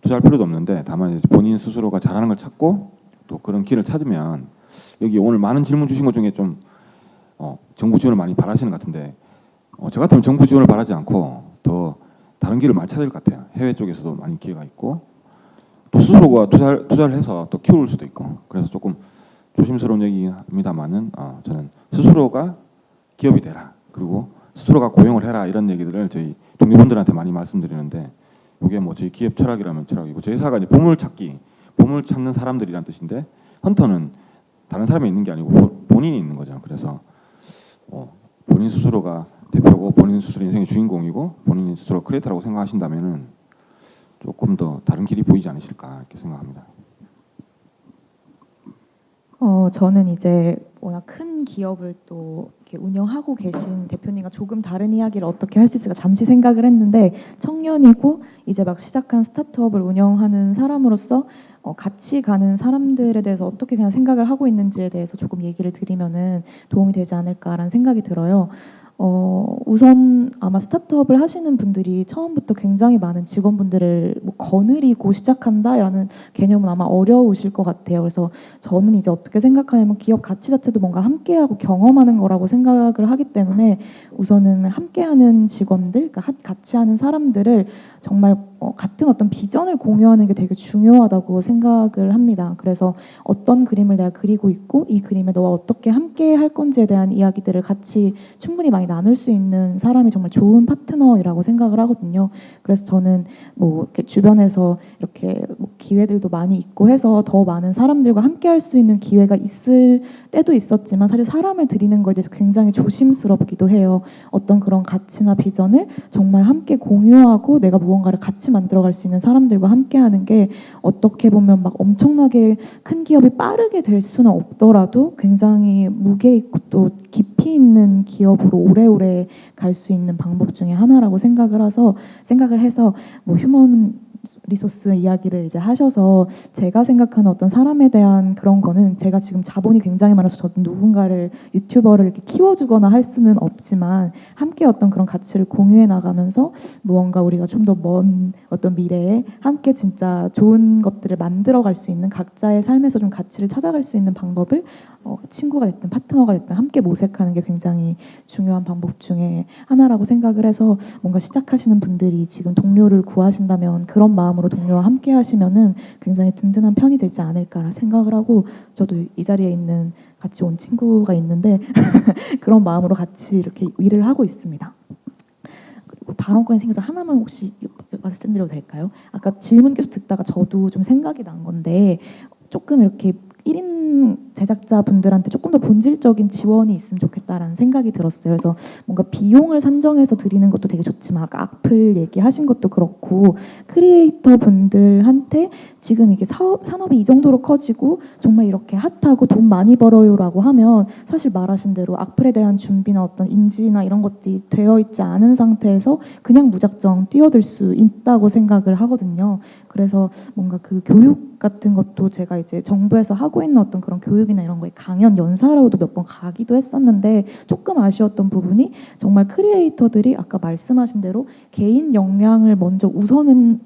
Speaker 2: 투자할 필요도 없는데 다만 이제 본인 스스로가 잘하는 걸 찾고 또 그런 길을 찾으면 여기 오늘 많은 질문 주신 것 중에 좀 정부 지원을 많이 바라시는 것 같은데 저 같으면 정부 지원을 바라지 않고 더 다른 길을 많이 찾을 것 같아요. 해외 쪽에서도 많이 기회가 있고 또 스스로가 투자를 해서 또 키울 수도 있고 그래서 조금 조심스러운 얘기입니다만은 저는 스스로가 기업이 되라 그리고 스스로가 고용을 해라 이런 얘기들을 저희 동료분들한테 많이 말씀드리는데 이게 뭐 저희 기업 철학이라면 철학이고 저희 회사가 이제 보물 찾는 사람들이란 뜻인데 헌터는 다른 사람이 있는 게 아니고 본인이 있는 거죠. 그래서 본인 스스로가 대표고 본인 스스로 인생의 주인공이고 본인 스스로 크리에이터라고 생각하신다면은 조금 더 다른 길이 보이지 않으실까 이렇게 생각합니다.
Speaker 3: 저는 이제 워낙 큰 기업을 또 이렇게 운영하고 계신 대표님과 조금 다른 이야기를 어떻게 할 수 있을까 잠시 생각을 했는데 청년이고 이제 막 시작한 스타트업을 운영하는 사람으로서 같이 가는 사람들에 대해서 어떻게 그냥 생각을 하고 있는지에 대해서 조금 얘기를 드리면은 도움이 되지 않을까라는 생각이 들어요. 우선 아마 스타트업을 하시는 분들이 처음부터 굉장히 많은 직원분들을 뭐 거느리고 시작한다라는 개념은 아마 어려우실 것 같아요. 그래서 저는 이제 어떻게 생각하냐면 기업 가치 자체도 뭔가 함께하고 경험하는 거라고 생각을 하기 때문에 우선은 함께하는 직원들, 그러니까 같이 하는 사람들을 정말 같은 어떤 비전을 공유하는 게 되게 중요하다고 생각을 합니다. 그래서 어떤 그림을 내가 그리고 있고 이 그림에 너와 어떻게 함께 할 건지에 대한 이야기들을 같이 충분히 많이 나눌 수 있는 사람이 정말 좋은 파트너라고 생각을 하거든요. 그래서 저는 뭐 이렇게 주변에서 이렇게 뭐 기회들도 많이 있고 해서 더 많은 사람들과 함께 할 수 있는 기회가 있을 때도 있었지만 사실 사람을 들이는 거에 대해서 굉장히 조심스럽기도 해요. 어떤 그런 가치나 비전을 정말 함께 공유하고 내가 무언가를 같이 만들어갈 수 있는 사람들과 함께하는 게 어떻게 보면 막 엄청나게 큰 기업이 빠르게 될 수는 없더라도 굉장히 무게 있고 또 깊이 있는 기업으로 오래오래 갈 수 있는 방법 중에 하나라고 생각을 해서 뭐 휴먼 리소스 이야기를 이제 하셔서 제가 생각하는 어떤 사람에 대한 그런 거는 제가 지금 자본이 굉장히 많아서 저도 누군가를 유튜버를 이렇게 키워주거나 할 수는 없지만 함께 어떤 그런 가치를 공유해 나가면서 무언가 우리가 좀 더 먼 어떤 미래에 함께 진짜 좋은 것들을 만들어갈 수 있는 각자의 삶에서 좀 가치를 찾아갈 수 있는 방법을 친구가 됐든 파트너가 됐든 함께 모색하는 게 굉장히 중요한 방법 중에 하나라고 생각을 해서 뭔가 시작하시는 분들이 지금 동료를 구하신다면 그런 마음으로 동료와 함께 하시면은 굉장히 든든한 편이 되지 않을까라 생각을 하고 저도 이 자리에 있는 같이 온 친구가 있는데 그런 마음으로 같이 이렇게 일을 하고 있습니다. 그리고 발언권이 생겨서 하나만 혹시 말씀드려도 될까요? 아까 질문 계속 듣다가 저도 좀 생각이 난 건데 조금 이렇게 1인 제작자분들한테 조금 더 본질적인 지원이 있으면 좋겠다라는 생각이 들었어요. 그래서 뭔가 비용을 산정해서 드리는 것도 되게 좋지만 아까 악플 얘기하신 것도 그렇고 크리에이터 분들한테 지금 이게 산업이 이 정도로 커지고 정말 이렇게 핫하고 돈 많이 벌어요라고 하면 사실 말하신 대로 악플에 대한 준비나 어떤 인지나 이런 것들이 되어 있지 않은 상태에서 그냥 무작정 뛰어들 수 있다고 생각을 하거든요. 그래서 뭔가 그 교육 같은 것도 제가 이제 정부에서 하고 있는 어떤 그런 교육이나 이런 거에 강연 연사로도 몇 번 가기도 했었는데 조금 아쉬웠던 부분이 정말 크리에이터들이 아까 말씀하신 대로 개인 역량을 먼저 우선은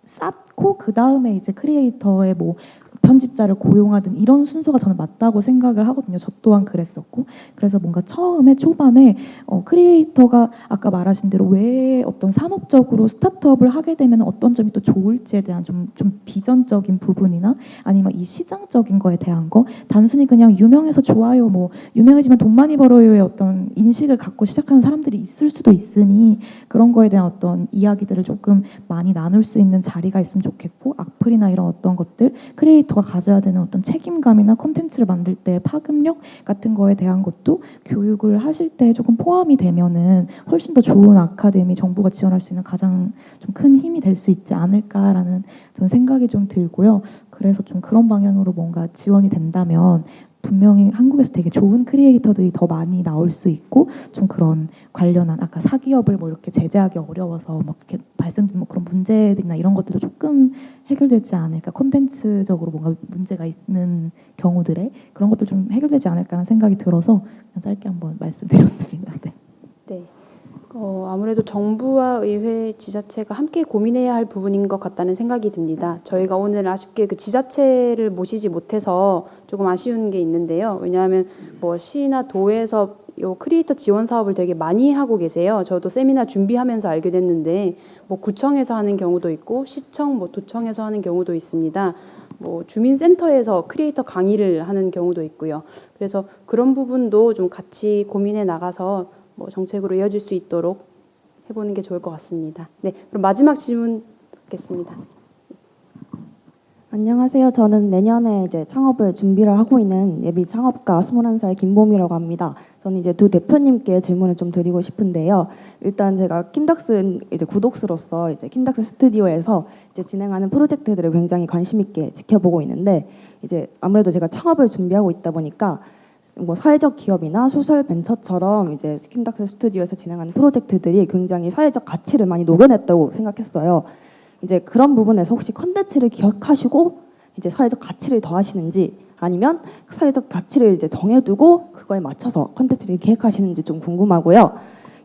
Speaker 3: 쌓고 그 다음에 이제 크리에이터의 뭐 편집자를 고용하든 이런 순서가 저는 맞다고 생각을 하거든요. 저 또한 그랬었고 그래서 뭔가 처음에 초반에 크리에이터가 아까 말하신 대로 왜 어떤 산업적으로 스타트업을 하게 되면 어떤 점이 또 좋을지에 대한 좀 비전적인 부분이나 아니면 이 시장적인 거에 대한 거 단순히 그냥 유명해서 좋아요 뭐 유명해지면 돈 많이 벌어요의 어떤 인식을 갖고 시작하는 사람들이 있을 수도 있으니 그런 거에 대한 어떤 이야기들을 조금 많이 나눌 수 있는 자리가 있으면 좋겠고 악플이나 이런 어떤 것들 크리에이터가 가져야 되는 어떤 책임감이나 콘텐츠를 만들 때 파급력 같은 거에 대한 것도 교육을 하실 때 조금 포함이 되면은 훨씬 더 좋은 아카데미 정부가 지원할 수 있는 가장 좀 큰 힘이 될 수 있지 않을까라는 저는 생각이 좀 들고요. 그래서 좀 그런 방향으로 뭔가 지원이 된다면 분명히 한국에서 되게 좋은 크리에이터들이 더 많이 나올 수 있고 좀 그런 관련한 아까 사기업을 뭐 이렇게 제재하기 어려워서 막 이렇게 발생되는 뭐 그런 문제들이나 이런 것들도 조금 해결되지 않을까 콘텐츠적으로 뭔가 문제가 있는 경우들에 그런 것도 좀 해결되지 않을까라는 생각이 들어서 그냥 짧게 한번 말씀드렸습니다. 네.
Speaker 1: 네. 아무래도 정부와 의회, 지자체가 함께 고민해야 할 부분인 것 같다는 생각이 듭니다. 저희가 오늘 아쉽게 그 지자체를 모시지 못해서 조금 아쉬운 게 있는데요. 왜냐하면 뭐 시나 도에서 요 크리에이터 지원 사업을 되게 많이 하고 계세요. 저도 세미나 준비하면서 알게 됐는데 뭐 구청에서 하는 경우도 있고 시청, 뭐 도청에서 하는 경우도 있습니다. 뭐 주민센터에서 크리에이터 강의를 하는 경우도 있고요. 그래서 그런 부분도 좀 같이 고민해 나가서 뭐 정책으로 이어질 수 있도록 해보는 게 좋을 것 같습니다. 네, 그럼 마지막 질문 받겠습니다.
Speaker 19: 안녕하세요. 저는 내년에 이제 창업을 준비를 하고 있는 예비 창업가 21살 김봄이라고 합니다. 저는 이제 두 대표님께 질문을 좀 드리고 싶은데요. 일단 제가 킴닥스 이제 구독수로서 이제 킴닥스 스튜디오에서 이제 진행하는 프로젝트들을 굉장히 관심 있게 지켜보고 있는데 이제 아무래도 제가 창업을 준비하고 있다 보니까 뭐 사회적 기업이나 소셜 벤처처럼 이제 킴닥스 스튜디오에서 진행하는 프로젝트들이 굉장히 사회적 가치를 많이 녹여냈다고 생각했어요. 이제 그런 부분에서 혹시 컨텐츠를 기억하시고 이제 사회적 가치를 더하시는지 아니면 사회적 가치를 이제 정해두고 그거에 맞춰서 컨텐츠를 기획하시는지 좀 궁금하고요.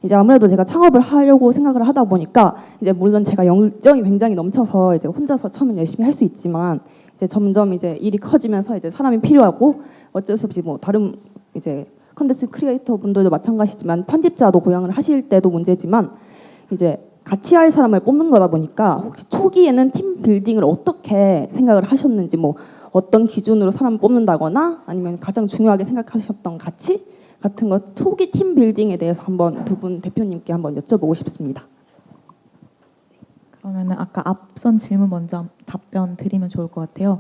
Speaker 19: 이제 아무래도 제가 창업을 하려고 생각을 하다 보니까 이제 물론 제가 열정이 굉장히 넘쳐서 이제 혼자서 처음엔 열심히 할 수 있지만 이제 점점 이제 일이 커지면서 이제 사람이 필요하고 어쩔 수 없이 뭐 다른 이제 컨텐츠 크리에이터 분들도 마찬가지지만 편집자도 고용을 하실 때도 문제지만 이제 같이 할 사람을 뽑는 거다 보니까 혹시 초기에는 팀 빌딩을 어떻게 생각을 하셨는지, 뭐 어떤 기준으로 사람을 뽑는다거나 아니면 가장 중요하게 생각하셨던 가치 같은 것, 초기 팀 빌딩에 대해서 한번 두 분 대표님께 한번 여쭤보고 싶습니다.
Speaker 3: 그러면은 아까 앞선 질문 먼저 답변 드리면 좋을 것 같아요.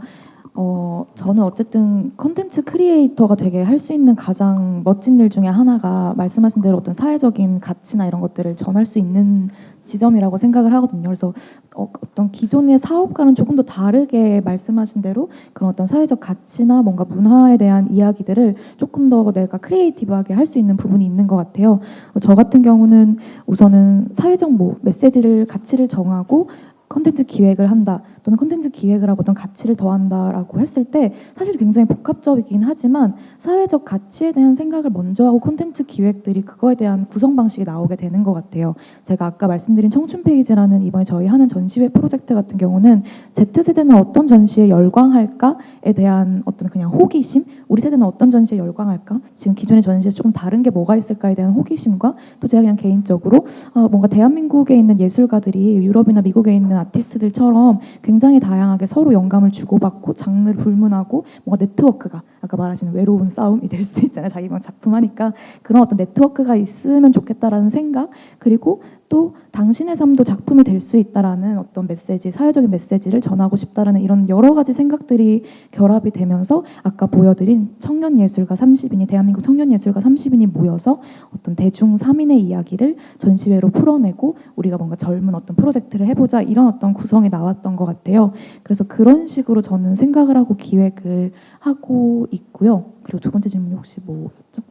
Speaker 3: 저는 어쨌든 컨텐츠 크리에이터가 되게 할 수 있는 가장 멋진 일 중에 하나가 말씀하신 대로 어떤 사회적인 가치나 이런 것들을 전할 수 있는 지점이라고 생각을 하거든요. 그래서 어떤 기존의 사업과는 조금 더 다르게 말씀하신 대로 그런 어떤 사회적 가치나 뭔가 문화에 대한 이야기들을 조금 더 내가 크리에이티브하게 할 수 있는 부분이 있는 것 같아요. 저 같은 경우는 우선은 사회적 메시지를, 가치를 정하고 컨텐츠 기획을 한다 또는 컨텐츠 기획을 하고 어떤 가치를 더한다라고 했을 때 사실 굉장히 복합적이긴 하지만 사회적 가치에 대한 생각을 먼저 하고 컨텐츠 기획들이 그거에 대한 구성 방식이 나오게 되는 것 같아요. 제가 아까 말씀드린 청춘 페이지라는 이번에 저희 하는 전시회 프로젝트 같은 경우는 Z세대는 어떤 전시에 열광할까에 대한 어떤 그냥 호기심, 우리 세대는 어떤 전시에 열광할까, 지금 기존의 전시에 조금 다른 게 뭐가 있을까에 대한 호기심과 또 제가 그냥 개인적으로 뭔가 대한민국에 있는 예술가들이 유럽이나 미국에 있는 아티스트들처럼 굉장히 다양하게 서로 영감을 주고받고 장르를 불문하고 뭔가 네트워크가 아까 말하시는 외로운 싸움이 될 수 있잖아요. 자기만 작품 하니까 그런 어떤 네트워크가 있으면 좋겠다라는 생각, 그리고 또 당신의 삶도 작품이 될 수 있다라는 어떤 메시지, 사회적인 메시지를 전하고 싶다라는 이런 여러 가지 생각들이 결합이 되면서 아까 보여드린 청년 예술가 30인이 대한민국 청년 예술가 30인이 모여서 어떤 대중 3인의 이야기를 전시회로 풀어내고 우리가 뭔가 젊은 어떤 프로젝트를 해보자 이런 어떤 구성이 나왔던 것 같아요. 그래서 그런 식으로 저는 생각을 하고 기획을 하고 있고요. 그리고 두 번째 질문이 혹시 뭐였죠?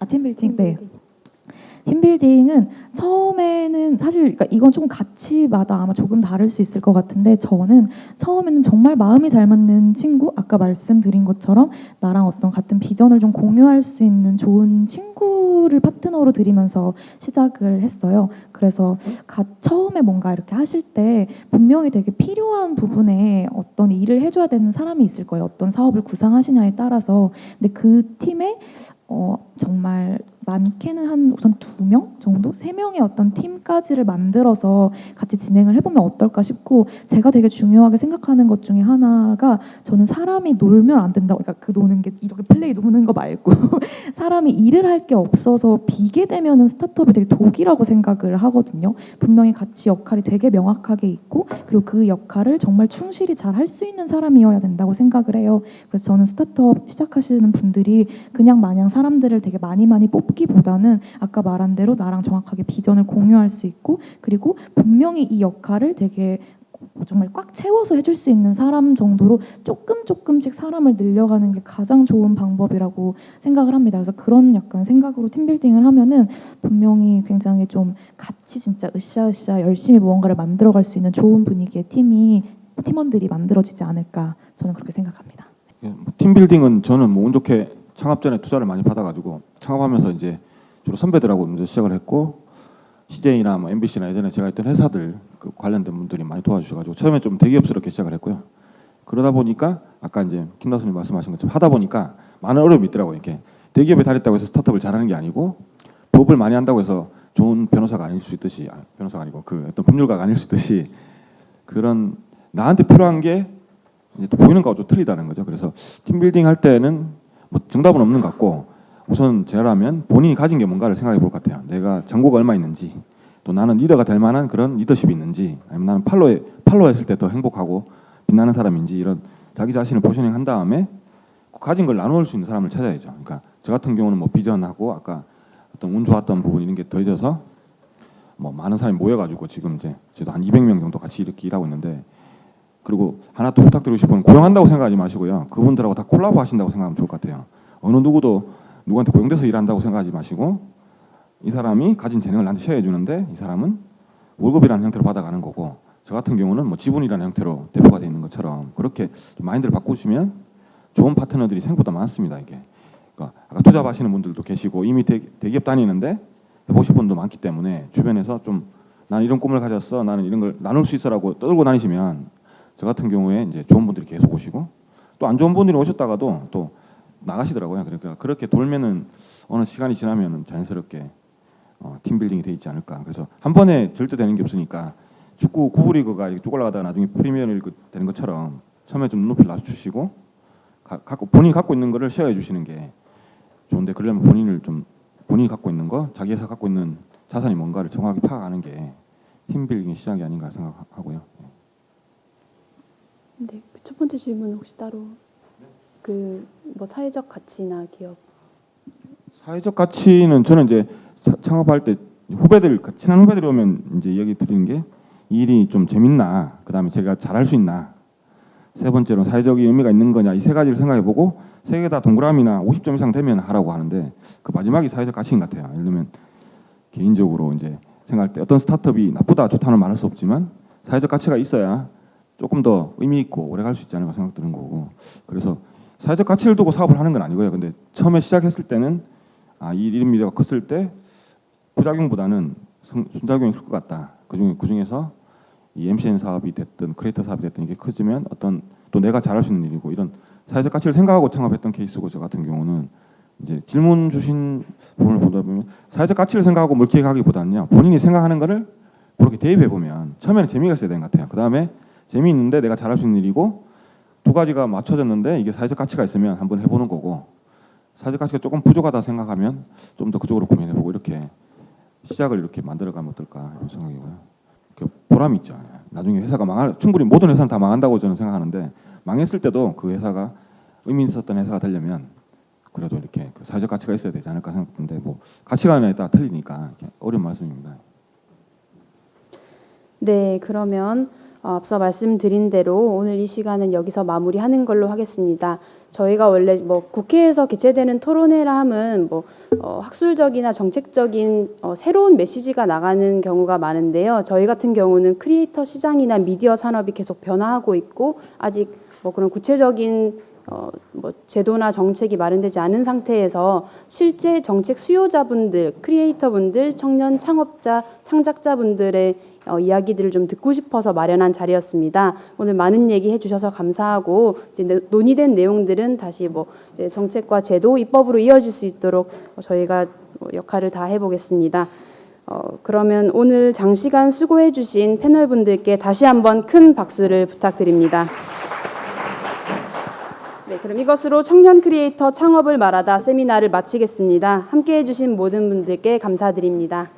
Speaker 3: 팀빌딩. 네. 팀빌딩은 처음에는 사실 그러니까 이건 조금 가치마다 아마 조금 다를 수 있을 것 같은데 저는 처음에는 정말 마음이 잘 맞는 친구, 아까 말씀드린 것처럼 나랑 어떤 같은 비전을 좀 공유할 수 있는 좋은 친구를 파트너로 들이면서 시작을 했어요. 그래서 처음에 뭔가 이렇게 하실 때 분명히 되게 필요한 부분에 어떤 일을 해줘야 되는 사람이 있을 거예요. 어떤 사업을 구상하시냐에 따라서. 근데 그 팀에 정말 많게는 한 우선 2명 정도? 3명의 어떤 팀까지를 만들어서 같이 진행을 해보면 어떨까 싶고, 제가 되게 중요하게 생각하는 것 중에 하나가 저는 사람이 놀면 안 된다고, 그러니까 그 노는 게 이렇게 플레이 노는 거 말고 사람이 일을 할 게 없어서 비게 되면은 스타트업이 되게 독이라고 생각을 하거든요. 분명히 가치 역할이 되게 명확하게 있고 그리고 그 역할을 정말 충실히 잘 할 수 있는 사람이어야 된다고 생각을 해요. 그래서 저는 스타트업 시작하시는 분들이 그냥 마냥 사람들을 되게 많이 뽑기보다는 아까 말한 대로 나랑 정확하게 비전을 공유할 수 있고 그리고 분명히 이 역할을 되게 정말 꽉 채워서 해줄 수 있는 사람 정도로 조금씩 사람을 늘려가는 게 가장 좋은 방법이라고 생각을 합니다. 그래서 그런 약간 생각으로 팀빌딩을 하면은 분명히 굉장히 좀 같이 진짜 으쌰으쌰 열심히 무언가를 만들어갈 수 있는 좋은 분위기의 팀원들이 만들어지지 않을까 저는 그렇게 생각합니다.
Speaker 2: 팀빌딩은 저는 운 좋게 창업 전에 투자를 많이 받아가지고 창업하면서 이제 주로 선배들하고 먼저 시작을 했고 CJ나 MBC나 예전에 제가 있던 회사들 그 관련된 분들이 많이 도와주셔가지고 처음에 좀 대기업스럽게 시작을 했고요. 그러다 보니까 아까 이제 김 교수님 말씀하신 것처럼 하다 보니까 많은 어려움이 있더라고요. 이렇게 대기업에 다녔다고 해서 스타트업을 잘하는 게 아니고 법을 많이 한다고 해서 좋은 변호사가 아닐 수 있듯이 변호사가 아니고 그 어떤 법률가가 아닐 수 있듯이 그런 나한테 필요한 게 이제 또 보이는 거하고 좀 틀리다는 거죠. 그래서 팀빌딩 할 때는 뭐 정답은 없는 것 같고 우선 제라면 본인이 가진 게 뭔가를 생각해 볼 것 같아요. 내가 정보가 얼마 있는지, 또 나는 리더가 될 만한 그런 리더십이 있는지, 아니면 나는 팔로워했을 때 더 행복하고 빛나는 사람인지 이런 자기 자신을 포지셔닝한 다음에 가진 걸 나눌 수 있는 사람을 찾아야죠. 그러니까 저 같은 경우는 뭐 비전하고 아까 어떤 운 좋았던 부분 이런 게 더해져서 뭐 많은 사람이 모여가지고 지금 이제 저도 한 200명 정도 같이 이렇게 일하고 있는데, 그리고 하나 또 부탁드리고 싶은 건 고용한다고 생각하지 마시고요. 그분들하고 다 콜라보 하신다고 생각하면 좋을 것 같아요. 어느 누구도 누구한테 고용돼서 일한다고 생각하지 마시고 이 사람이 가진 재능을 나한테 쉐어해 주는데 이 사람은 월급이라는 형태로 받아가는 거고 저 같은 경우는 뭐 지분이라는 형태로 대표가 되어 있는 것처럼 그렇게 좀 마인드를 바꾸시면 좋은 파트너들이 생각보다 많습니다. 이게 그러니까 아까 투자 하시는 분들도 계시고 이미 대기업 다니는데 해보실 분도 많기 때문에 주변에서 좀 나는 이런 꿈을 가졌어, 나는 이런 걸 나눌 수 있어라고 떠들고 다니시면 저 같은 경우에 이제 좋은 분들이 계속 오시고 또 안 좋은 분들이 오셨다가도 또 나가시더라고요. 그러니까 그렇게 돌면은 어느 시간이 지나면은 자연스럽게 팀빌딩이 돼 있지 않을까. 그래서 한 번에 절대 되는 게 없으니까 축구 9부 리그가 이렇게 쪼글라가다가 나중에 프리미어리그 되는 것처럼 처음에 좀 눈높이를 낮추시고 본인이 갖고 있는 거를 쉐어해 주시는 게 좋은데, 그러려면 본인이 갖고 있는 거, 자기 회사 갖고 있는 자산이 뭔가를 정확하게 파악하는 게 팀빌딩의 시작이 아닌가 생각하고요.
Speaker 1: 네, 첫 번째 질문 혹시 따로 뭐 사회적 가치나 기업.
Speaker 2: 사회적 가치는 저는 이제 창업할 때 친한 후배들이 오면 이제 얘기 드리는 게 이 일이 좀 재밌나, 그다음에 제가 잘할 수 있나, 세 번째로 사회적인 의미가 있는 거냐, 이 세 가지를 생각해보고 세 개 다 동그라미나 50점 이상 되면 하라고 하는데 그 마지막이 사회적 가치인 것 같아요. 예를 들면 개인적으로 이제 생각할 때 어떤 스타트업이 나쁘다 좋다는 말할 수 없지만 사회적 가치가 있어야 조금 더 의미 있고 오래 갈 수 있지 않을까 생각 드는 거고, 그래서 사회적 가치를 두고 사업을 하는 건 아니고요. 근데 처음에 시작했을 때는 이 1인 미디어가 컸을 때 부작용보다는 순작용이 클 것 같다. 그중에서 이 MCN 사업이 됐든 크리에이터 사업이 됐든 이게 커지면 어떤 또 내가 잘할 수 있는 일이고, 이런 사회적 가치를 생각하고 창업했던 케이스고, 저 같은 경우는 이제 질문 주신 부분을 보다 보면 사회적 가치를 생각하고 뭘 기획하기보다는요, 본인이 생각하는 거를 그렇게 대입해 보면 처음에는 재미가 있어야 되는 것 같아요. 그 다음에 재미있는데 내가 잘할 수 있는 일이고, 두 가지가 맞춰졌는데 이게 사회적 가치가 있으면 한번 해보는 거고, 사회적 가치가 조금 부족하다 생각하면 좀 더 그쪽으로 고민해보고, 이렇게 시작을 이렇게 만들어가면 어떨까 이런 생각이고요. 보람이 있죠. 나중에 회사가 충분히 모든 회사는 다 망한다고 저는 생각하는데, 망했을 때도 그 회사가 의미 있었던 회사가 되려면 그래도 이렇게 사회적 가치가 있어야 되지 않을까 생각하는데, 뭐 가치관에 따라 틀리니까 어려운 말씀입니다.
Speaker 1: 네, 그러면 앞서 말씀드린 대로 오늘 이 시간은 여기서 마무리하는 걸로 하겠습니다. 저희가 원래 뭐 국회에서 개최되는 토론회라 함은 학술적이나 정책적인 새로운 메시지가 나가는 경우가 많은데요. 저희 같은 경우는 크리에이터 시장이나 미디어 산업이 계속 변화하고 있고, 아직 그런 구체적인 제도나 정책이 마련되지 않은 상태에서 실제 정책 수요자분들, 크리에이터분들, 청년 창업자, 창작자분들의 이야기들을 좀 듣고 싶어서 마련한 자리였습니다. 오늘 많은 얘기 해주셔서 감사하고, 이제 논의된 내용들은 다시 이제 정책과 제도, 입법으로 이어질 수 있도록 저희가 역할을 다 해보겠습니다. 그러면 오늘 장시간 수고해주신 패널분들께 다시 한번 큰 박수를 부탁드립니다. 네, 그럼 이것으로 청년 크리에이터 창업을 말하다 세미나를 마치겠습니다. 함께해 주신 모든 분들께 감사드립니다.